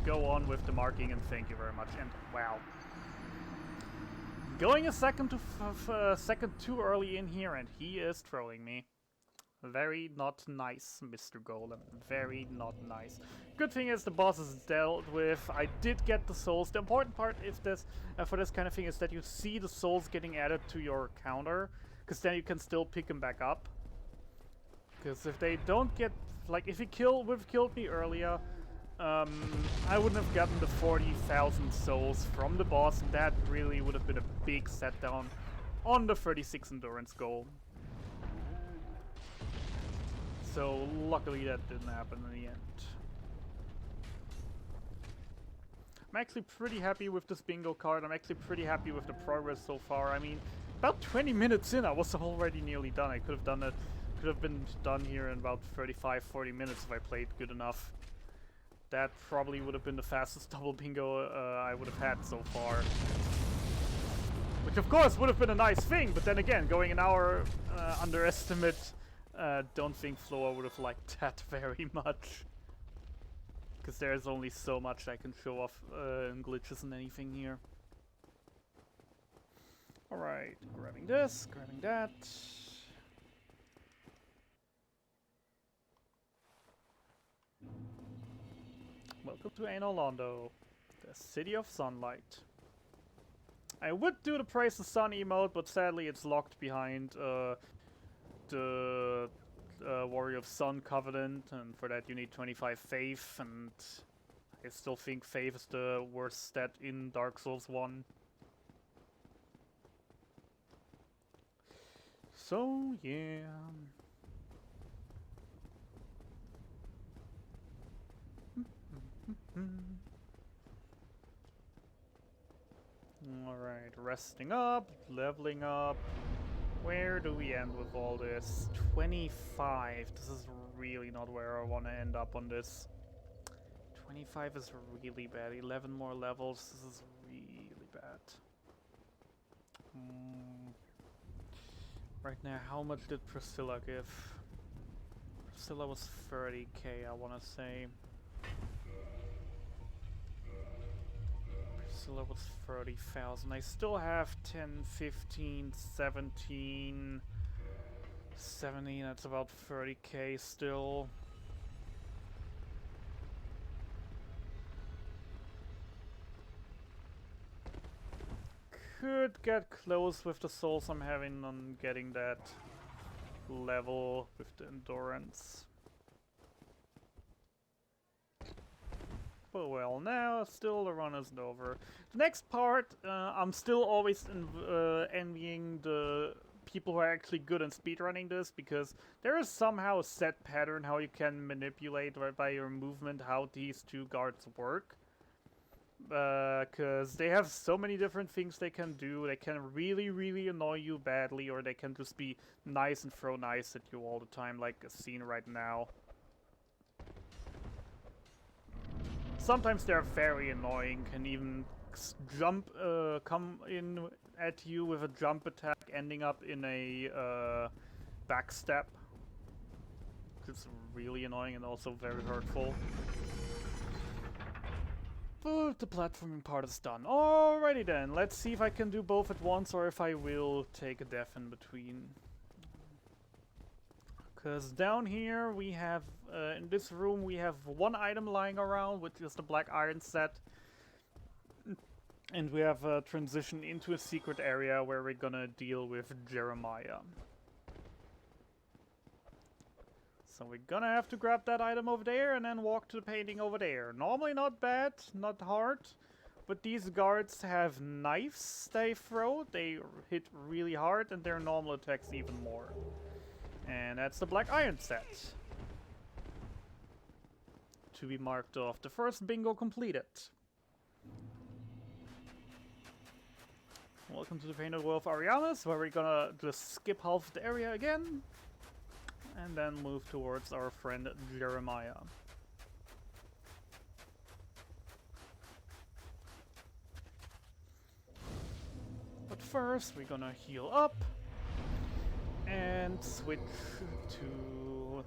go on with the marking, and thank you very much. And wow, going a second too early in here, and he is trolling me. Very not nice, Mr. Golem. Very not nice. Good thing is the boss is dealt with. I did get the souls. The important part is this, for this kind of thing, is that you see the souls getting added to your counter, because then you can still pick them back up. Because if they don't get, like, if he would have killed me earlier, I wouldn't have gotten the 40,000 souls from the boss. That really would have been a big set down on the 36 endurance goal. So luckily that didn't happen in the end. I'm actually pretty happy with this bingo card. I'm actually pretty happy with the progress so far. I mean, about 20 minutes in, I was already nearly done. I could have done it, could have been done here in about 35-40 minutes if I played good enough. That probably would have been the fastest double bingo I would have had so far. Which of course would have been a nice thing, but then again, going an hour underestimate, don't think Floa would have liked that very much. Because there's only so much I can show off in glitches and anything here. Alright, grabbing this, grabbing that. Welcome to Anor Londo, the city of sunlight. I would do the Praise the Sun emote, but sadly it's locked behind the Warrior of Sun Covenant, and for that you need 25 faith, and I still think faith is the worst stat in Dark Souls 1. So yeah. Alright, resting up, leveling up. Where do we end with all this? 25. This is really not where I want to end up on this. 25 is really bad. 11 more levels. This is really bad. Right now, how much did Priscilla give? Priscilla was 30k, I want to say. Priscilla was 30,000. I still have 10, 15, 17, 17. That's about 30k still. Could get close with the souls I'm having on getting that level with the endurance. But well, now still the run isn't over. The next part, I'm still always envying the people who are actually good in speedrunning this, because there is somehow a set pattern how you can manipulate right by your movement how these two guards work. Because they have so many different things they can do. They can really, really annoy you badly, or they can just be nice and throw nice at you all the time, like a scene right now. Sometimes they're very annoying, can even jump, come in at you with a jump attack, ending up in a backstep. It's really annoying and also very hurtful. But the platforming part is done. Alrighty then, let's see if I can do both at once or if I will take a death in between. Because down here we have, in this room we have one item lying around, which is the black iron set. And we have a transition into a secret area where we're gonna deal with Jeremiah. So we're gonna have to grab that item over there and then walk to the painting over there. Normally not bad, not hard, but these guards have knives they throw. They hit really hard and their normal attacks even more. And that's the black iron set. To be marked off. The first bingo completed. Welcome to the painted world of Ariamis, where we're gonna just skip half the area again. And then move towards our friend Jeremiah. But first, we're gonna heal up and switch to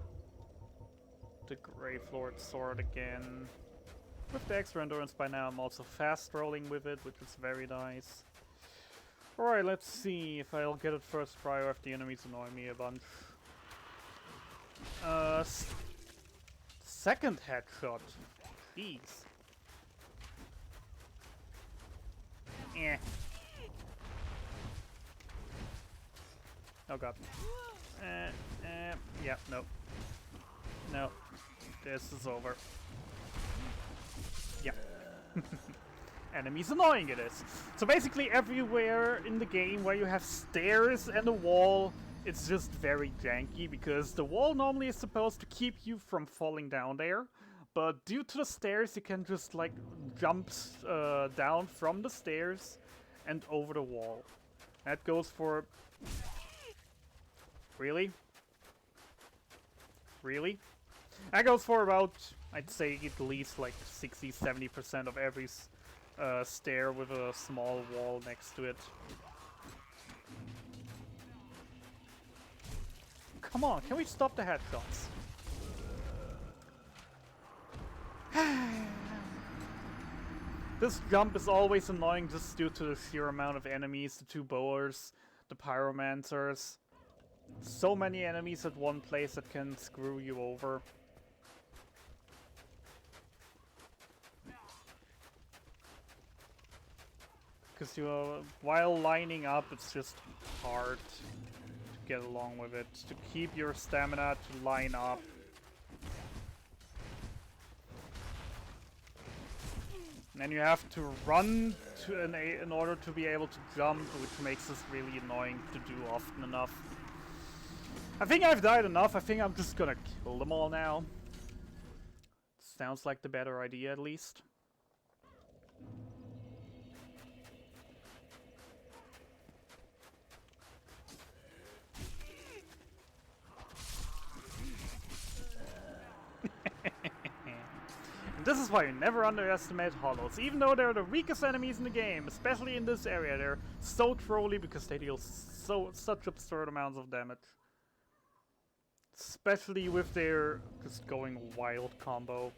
the Gravelord sword again. With the extra endurance by now, I'm also fast rolling with it, which is very nice. Alright, let's see if I'll get it first try or if the enemies annoy me a bunch. Second headshot. Jeez. Eh. Oh god. Yeah, no. No. This is over. Yeah. Enemies annoying it is. So basically everywhere in the game where you have stairs and a wall, it's just very janky because the wall normally is supposed to keep you from falling down there. But due to the stairs, you can just like jump down from the stairs and over the wall. That goes for... Really? Really? That goes for about, I'd say, at least like 60-70% of every stair with a small wall next to it. Come on, can we stop the headshots? This jump is always annoying just due to the sheer amount of enemies, the two bowers, the pyromancers. So many enemies at one place that can screw you over. Because while lining up, it's just hard to get along with it. To keep your stamina to line up. And then you have to run to in order to be able to jump, which makes this really annoying to do often enough. I think I've died enough. I think I'm just gonna kill them all now. Sounds like the better idea, at least. This is why you never underestimate hollows. Even though they're the weakest enemies in the game, especially in this area, they're so trolly because they deal such absurd amounts of damage. Especially with their just going wild combo.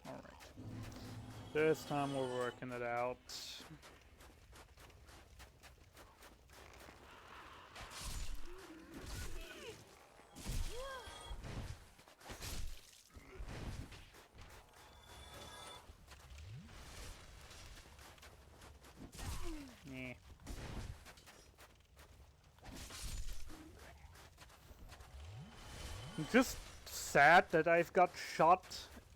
Alright. This time we're working it out. I'm just sad that I've got shot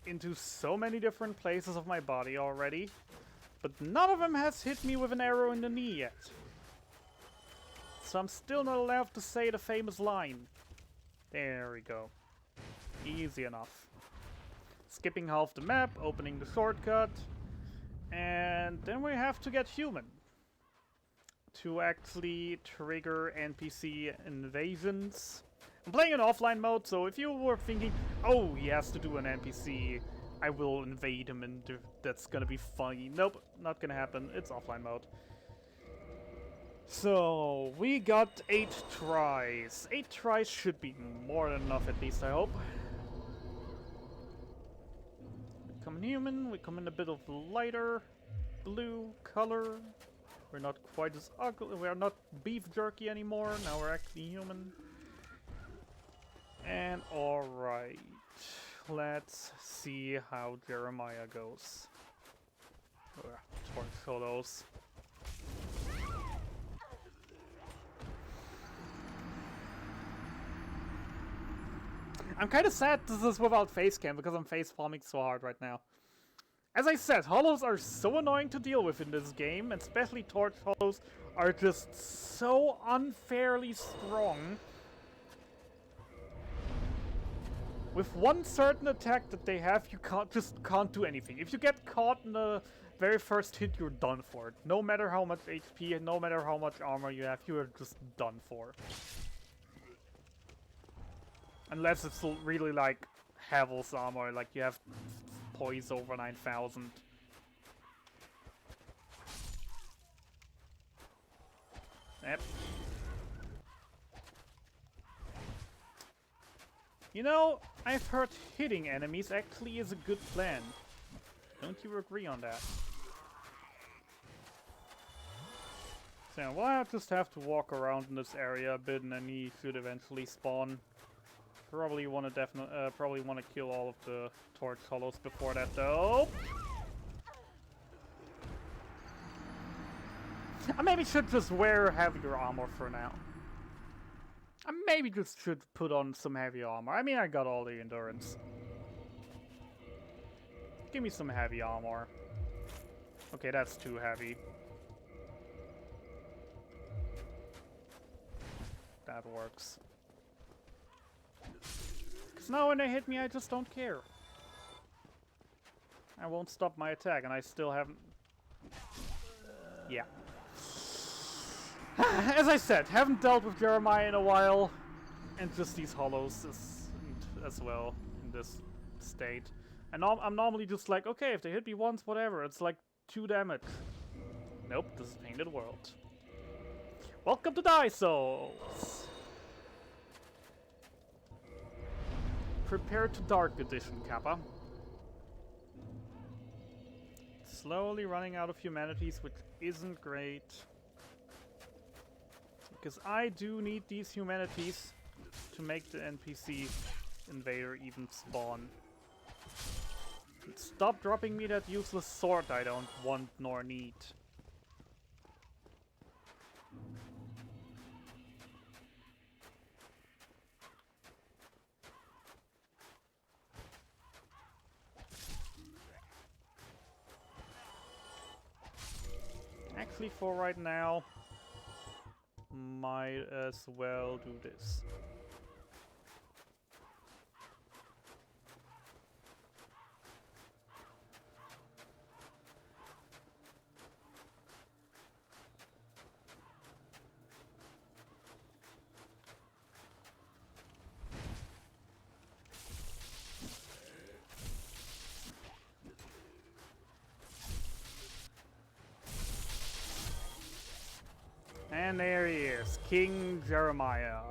into so many different places of my body already, but none of them has hit me with an arrow in the knee yet. So I'm still not allowed to say the famous line. There we go. Easy enough. Skipping half the map, opening the shortcut, and then we have to get human to actually trigger NPC invasions. I'm playing in offline mode, so if you were thinking, oh, he has to do an NPC, I will invade him and that's gonna be funny. Nope, not gonna happen. It's offline mode. So, we got 8 tries. 8 tries should be more than enough, at least, I hope. We come in human, we come in a bit of lighter blue color. We're not quite as ugly. We're not beef jerky anymore. Now we're actually human. And alright, let's see how Jeremiah goes. Torch hollows. I'm kind of sad this is without face cam because I'm face palming so hard right now. As I said, hollows are so annoying to deal with in this game, and especially torch hollows are just so unfairly strong. With one certain attack that they have, you can't do anything. If you get caught in the very first hit, you're done for. No matter how much HP and no matter how much armor you have, you are just done for. Unless it's really like Havel's armor, like you have poise over 9,000. Yep. You know, I've heard hitting enemies actually is a good plan. Don't you agree on that? So, well, I'll just have to walk around in this area a bit and then he should eventually spawn. Probably want to kill all of the torch hollows before that though. I maybe should just wear heavier armor for now. I maybe just should put on some heavy armor. I mean, I got all the endurance. Give me some heavy armor. Okay, that's too heavy. That works. Because now when they hit me, I just don't care. I won't stop my attack, and I still haven't... Yeah. As I said, haven't dealt with Jeremiah in a while, and just these hollows as well in this state. And I'm normally just like, okay, if they hit me once, whatever. It's like 2 damage. Nope, this is Painted World. Welcome to Die Souls! Prepare to Dark Edition, Kappa. Slowly running out of humanities, which isn't great. Because I do need these humanities to make the NPC invader even spawn. And stop dropping me that useless sword I don't want nor need. Actually, for right now, might as well do this. And there he is, King Jeremiah.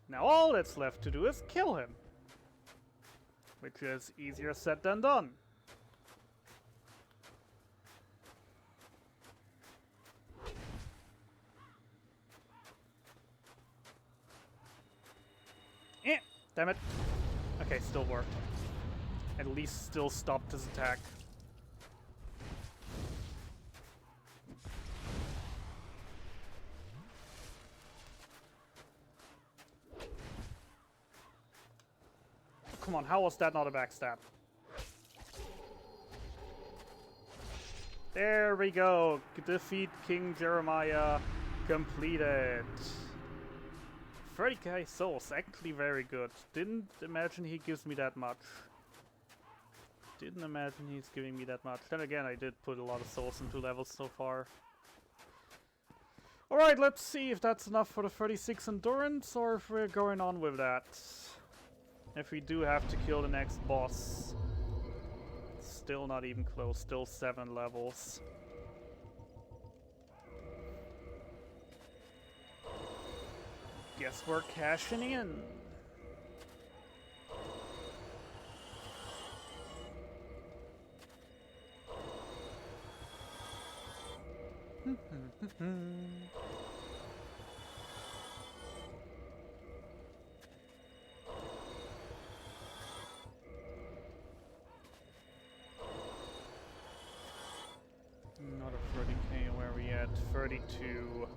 Now all that's left to do is kill him. Which is easier said than done. Damn it. Okay, still worked. At least still stopped his attack. Come on, how was that not a backstab? There we go. Defeat King Jeremiah completed. 30k souls, actually very good. Didn't imagine he gives me that much. Didn't imagine he's giving me that much. Then again, I did put a lot of souls into levels so far. Alright, let's see if that's enough for the 36 endurance or if we're going on with that. If we do have to kill the next boss. Still not even close, still 7 levels. Guess we're cashing in. Another 30k, where are we at? 32.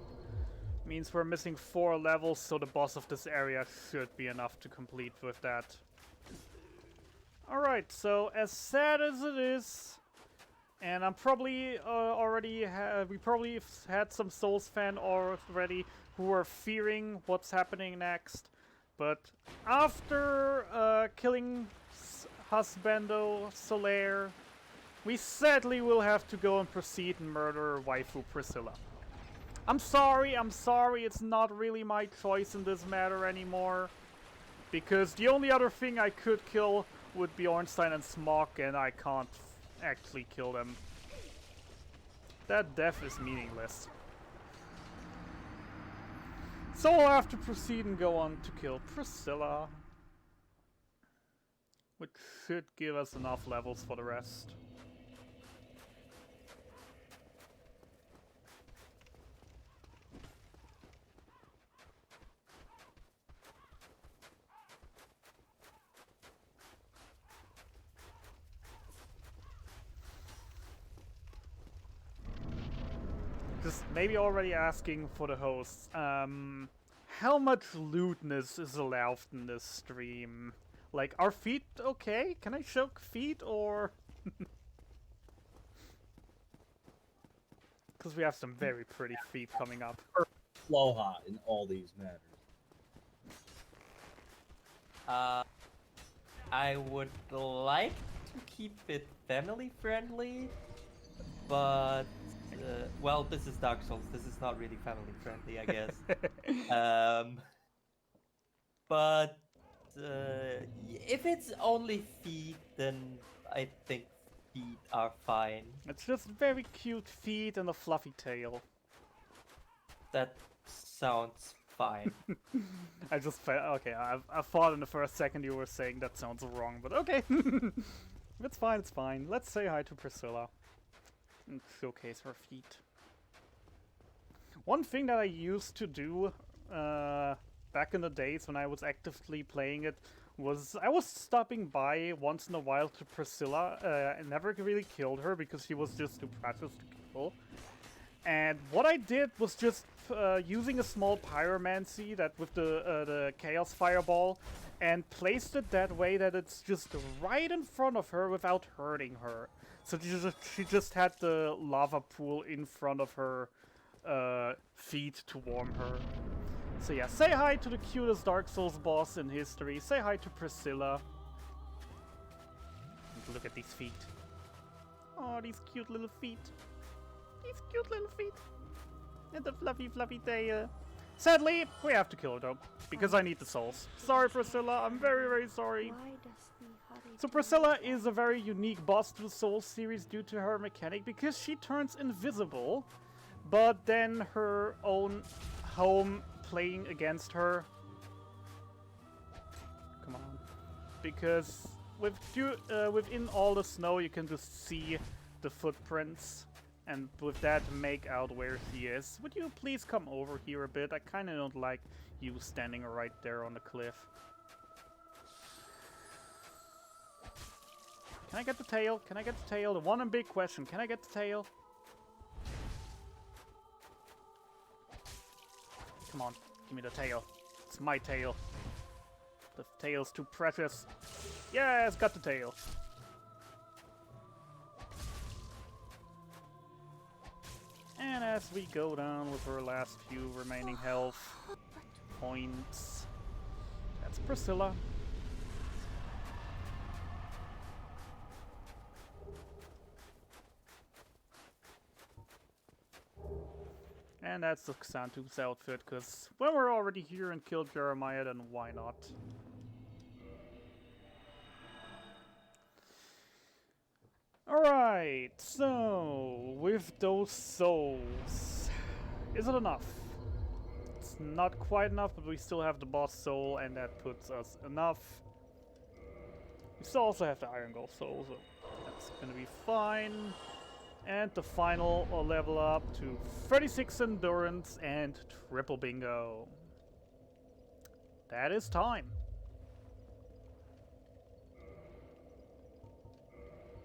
Means we're missing 4 levels, so the boss of this area should be enough to complete with that. Alright, so as sad as it is, and I'm probably we probably had some Souls fan already who are fearing what's happening next, but after killing Husbando Solaire, we sadly will have to go and proceed and murder waifu Priscilla. I'm sorry, it's not really my choice in this matter anymore. Because the only other thing I could kill would be Ornstein and Smog, and I can't actually kill them. That death is meaningless. So I'll have to proceed and go on to kill Priscilla. Which should give us enough levels for the rest. Just maybe already asking for the hosts. how much lewdness is allowed in this stream? Like, are feet okay? Can I show feet or? Because we have some very pretty feet coming up. Floha in all these matters. I would like to keep it family friendly, but well, this is Dark Souls. This is not really family friendly, I guess. But if it's only feet, then I think feet are fine. It's just very cute feet and a fluffy tail. That sounds fine. I just okay. I thought in the first second you were saying that sounds wrong, but okay. It's fine. It's fine. Let's say hi to Priscilla and showcase her feet. One thing that I used to do back in the days when I was actively playing it was I was stopping by once in a while to Priscilla. I never really killed her because she was just too precious to kill. And what I did was just using a small pyromancy that with the chaos fireball, and placed it that way that it's just right in front of her without hurting her. So she just had the lava pool in front of her feet to warm her. So yeah, say hi to the cutest Dark Souls boss in history. Say hi to Priscilla. And look at these feet. Oh, these cute little feet. These cute little feet. And the fluffy, fluffy tail. Sadly, we have to kill her though, because I need the souls. Sorry, Priscilla. I'm very, very sorry. So Priscilla is a very unique boss to the Souls series due to her mechanic, because she turns invisible, but then her own home playing against her. Come on. Because within all the snow you can just see the footprints, and with that make out where she is. Would you please come over here a bit? I kinda don't like you standing right there on the cliff. Can I get the tail? Can I get the tail? The one and big question. Can I get the tail? Come on. Give me the tail. It's my tail. The tail's too precious. Yes, got the tail. And as we go down with her last few remaining health points, that's Priscilla. And that's the Xantu's outfit, because when we're already here and killed Jeremiah, then why not? Alright, so with those souls, is it enough? It's not quite enough, but we still have the boss soul, and that puts us enough. We still also have the Iron Golem soul, so that's gonna be fine. And the final level up to 36 endurance and triple bingo. That is time.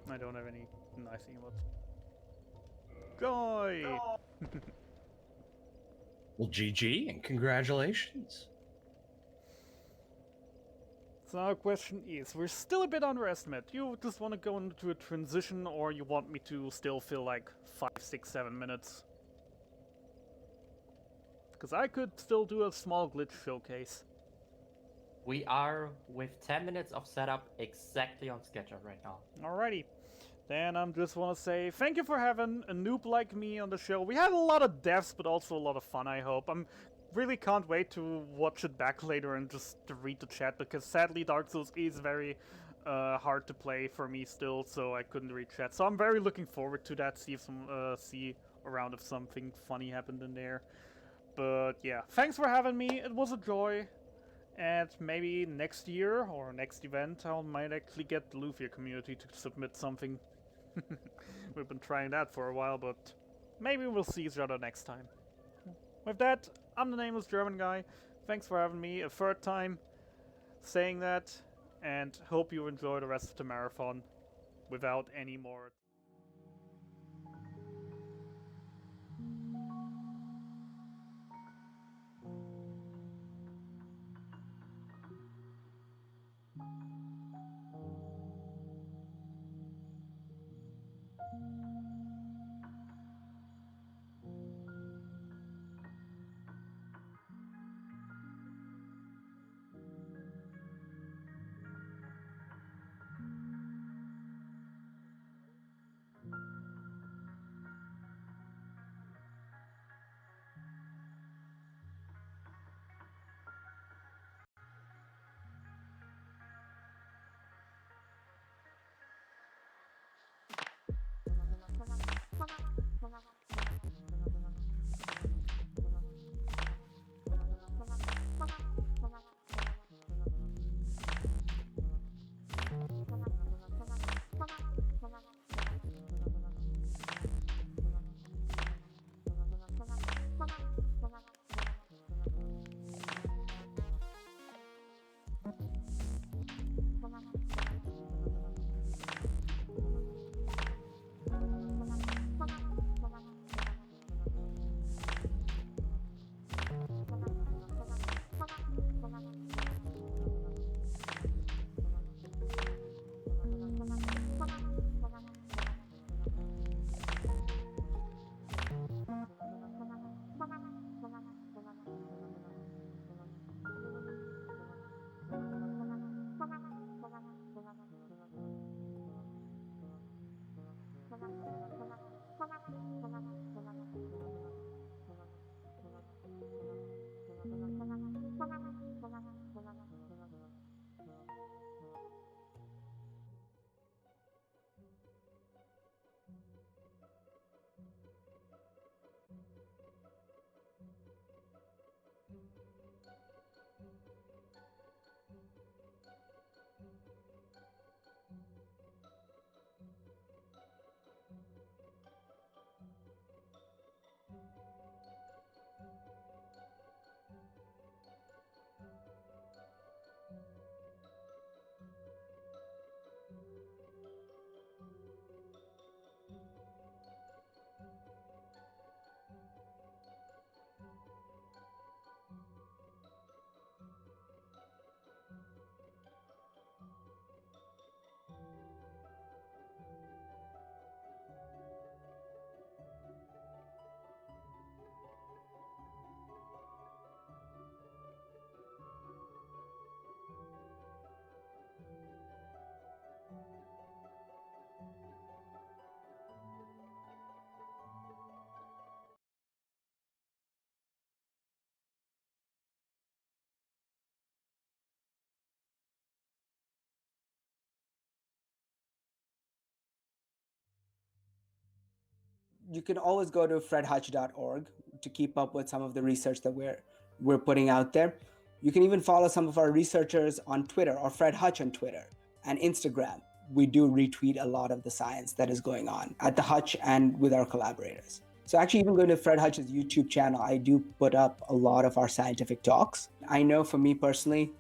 I don't have any nice emotes. Joy! Well, GG and congratulations. So our question is, we're still a bit underestimated. You just want to go into a transition, or you want me to still fill like 5, 6, 7 minutes? Because I could still do a small glitch showcase. We are with 10 minutes of setup exactly on schedule right now. Alrighty. Then I just want to say thank you for having a noob like me on the show. We had a lot of deaths, but also a lot of fun, I hope. Really can't wait to watch it back later and just to read the chat, because sadly Dark Souls is very hard to play for me still, so I couldn't read chat. So I'm very looking forward to that, see around if something funny happened in there. But yeah, thanks for having me. It was a joy. And maybe next year or next event I might actually get the Lufia community to submit something. We've been trying that for a while, but maybe we'll see each other next time. With that, I'm the Nameless German Guy. Thanks for having me a third time saying that, and hope you enjoy the rest of the marathon without any more. you can always go to fredhutch.org to keep up with some of the research that we're putting out there. You can even follow some of our researchers on Twitter, or Fred Hutch on Twitter and Instagram. We do retweet a lot of the science that is going on at the Hutch and with our collaborators. So actually, even going to Fred Hutch's YouTube channel, I do put up a lot of our scientific talks. I know for me personally,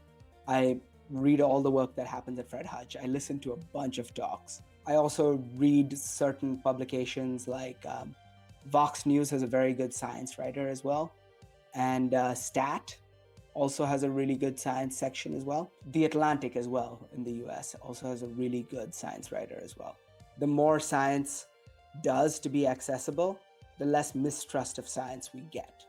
I read all the work that happens at Fred Hutch. I listen to a bunch of talks. I also read certain publications like Vox News has a very good science writer as well. And Stat also has a really good science section as well. The Atlantic as well in the US also has a really good science writer as well. The more science does to be accessible, the less mistrust of science we get.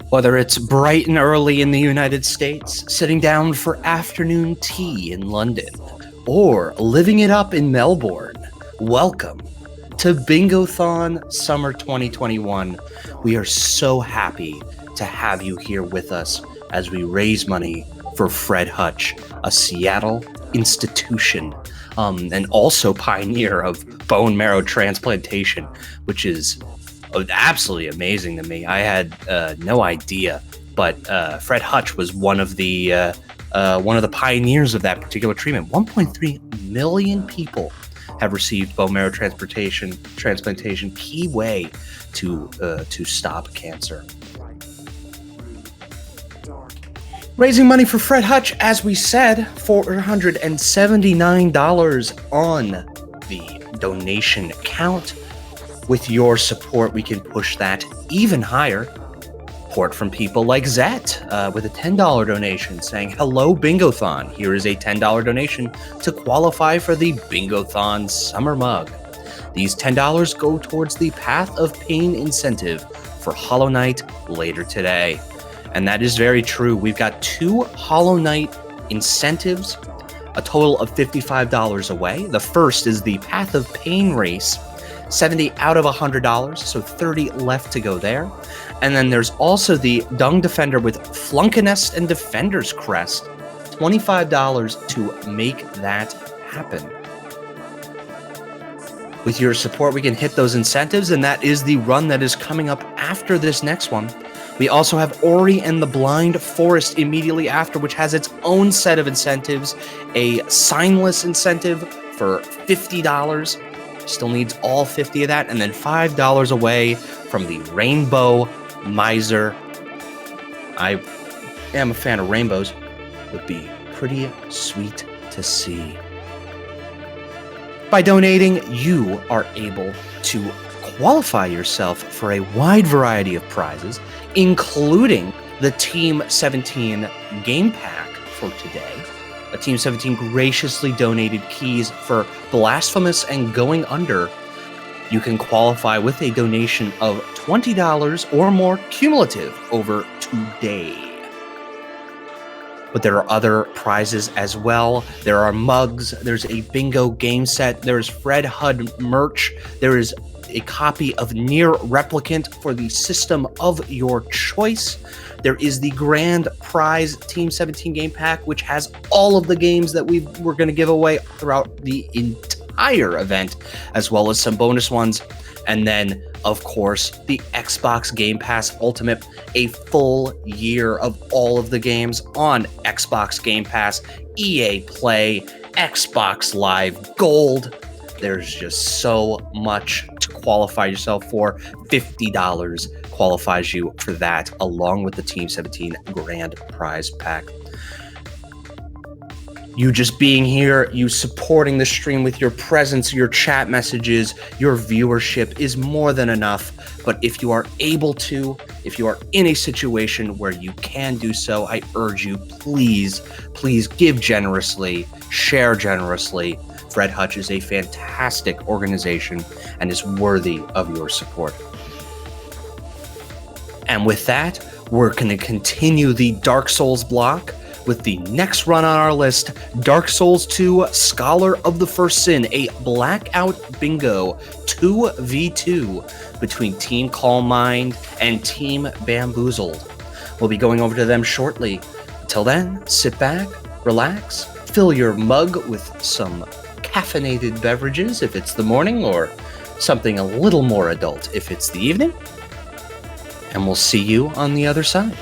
Whether it's bright and early in the United States, sitting down for afternoon tea in London, or living it up in Melbourne, welcome to Bingothon Summer 2021. We are so happy to have you here with us as we raise money for Fred Hutch, a Seattle institution, and also pioneer of bone marrow transplantation, which is absolutely amazing to me. I had no idea, but Fred Hutch was one of the pioneers of that particular treatment. 1.3 million people have received bone marrow transplantation, key way to stop cancer. Raising money for Fred Hutch, as we said, $479 on the donation account. With your support, we can push that even higher. support from people like Zet with a $10 donation saying, "Hello, Bingothon. Here is a $10 donation to qualify for the Bingothon Summer mug. These $10 go towards the Path of Pain incentive for Hollow Knight later today." And that is very true. We've got 2 Hollow Knight incentives, a total of $55 away. The first is the Path of Pain race, 70 out of $100, so 30 left to go there. And then there's also the Dung Defender with Flunkinest and Defender's Crest, $25 to make that happen. With your support, we can hit those incentives, and that is the run that is coming up after this next one. We also have Ori and the Blind Forest immediately after, which has its own set of incentives, a signless incentive for $50. Still needs all 50 of that, and then $5 away from the Rainbow Miser. I am a fan of rainbows. Would be pretty sweet to see. By donating, you are able to qualify yourself for a wide variety of prizes, including the Team 17 game pack for today. A Team 17 graciously donated keys for Blasphemous and Going Under. You can qualify with a donation of $20 or more cumulative over today. But there are other prizes as well. There are mugs, there's a bingo game set, there's Fred Hutch merch, there is a copy of Nier Replicant for the system of your choice. There is the grand prize Team 17 game pack, which has all of the games that we're going to give away throughout the entire event, as well as some bonus ones. And then, of course, the Xbox Game Pass Ultimate, a full year of all of the games on Xbox Game Pass, EA Play, Xbox Live Gold. There's just so much to qualify yourself for. $50 qualifies you for that, along with the Team 17 grand prize pack. You just being here, you supporting the stream with your presence, your chat messages, your viewership is more than enough. But if you are able to, if you are in a situation where you can do so, I urge you, please give generously, share generously. Fred Hutch is a fantastic organization and is worthy of your support. And with that, we're going to continue the Dark Souls block with the next run on our list, Dark Souls 2 Scholar of the First Sin, a Blackout Bingo 2v2 between Team Calm Mind and Team Bamboozled. We'll be going over to them shortly. Until then, sit back, relax, fill your mug with some caffeinated beverages if it's the morning, or something a little more adult if it's the evening. And we'll see you on the other side.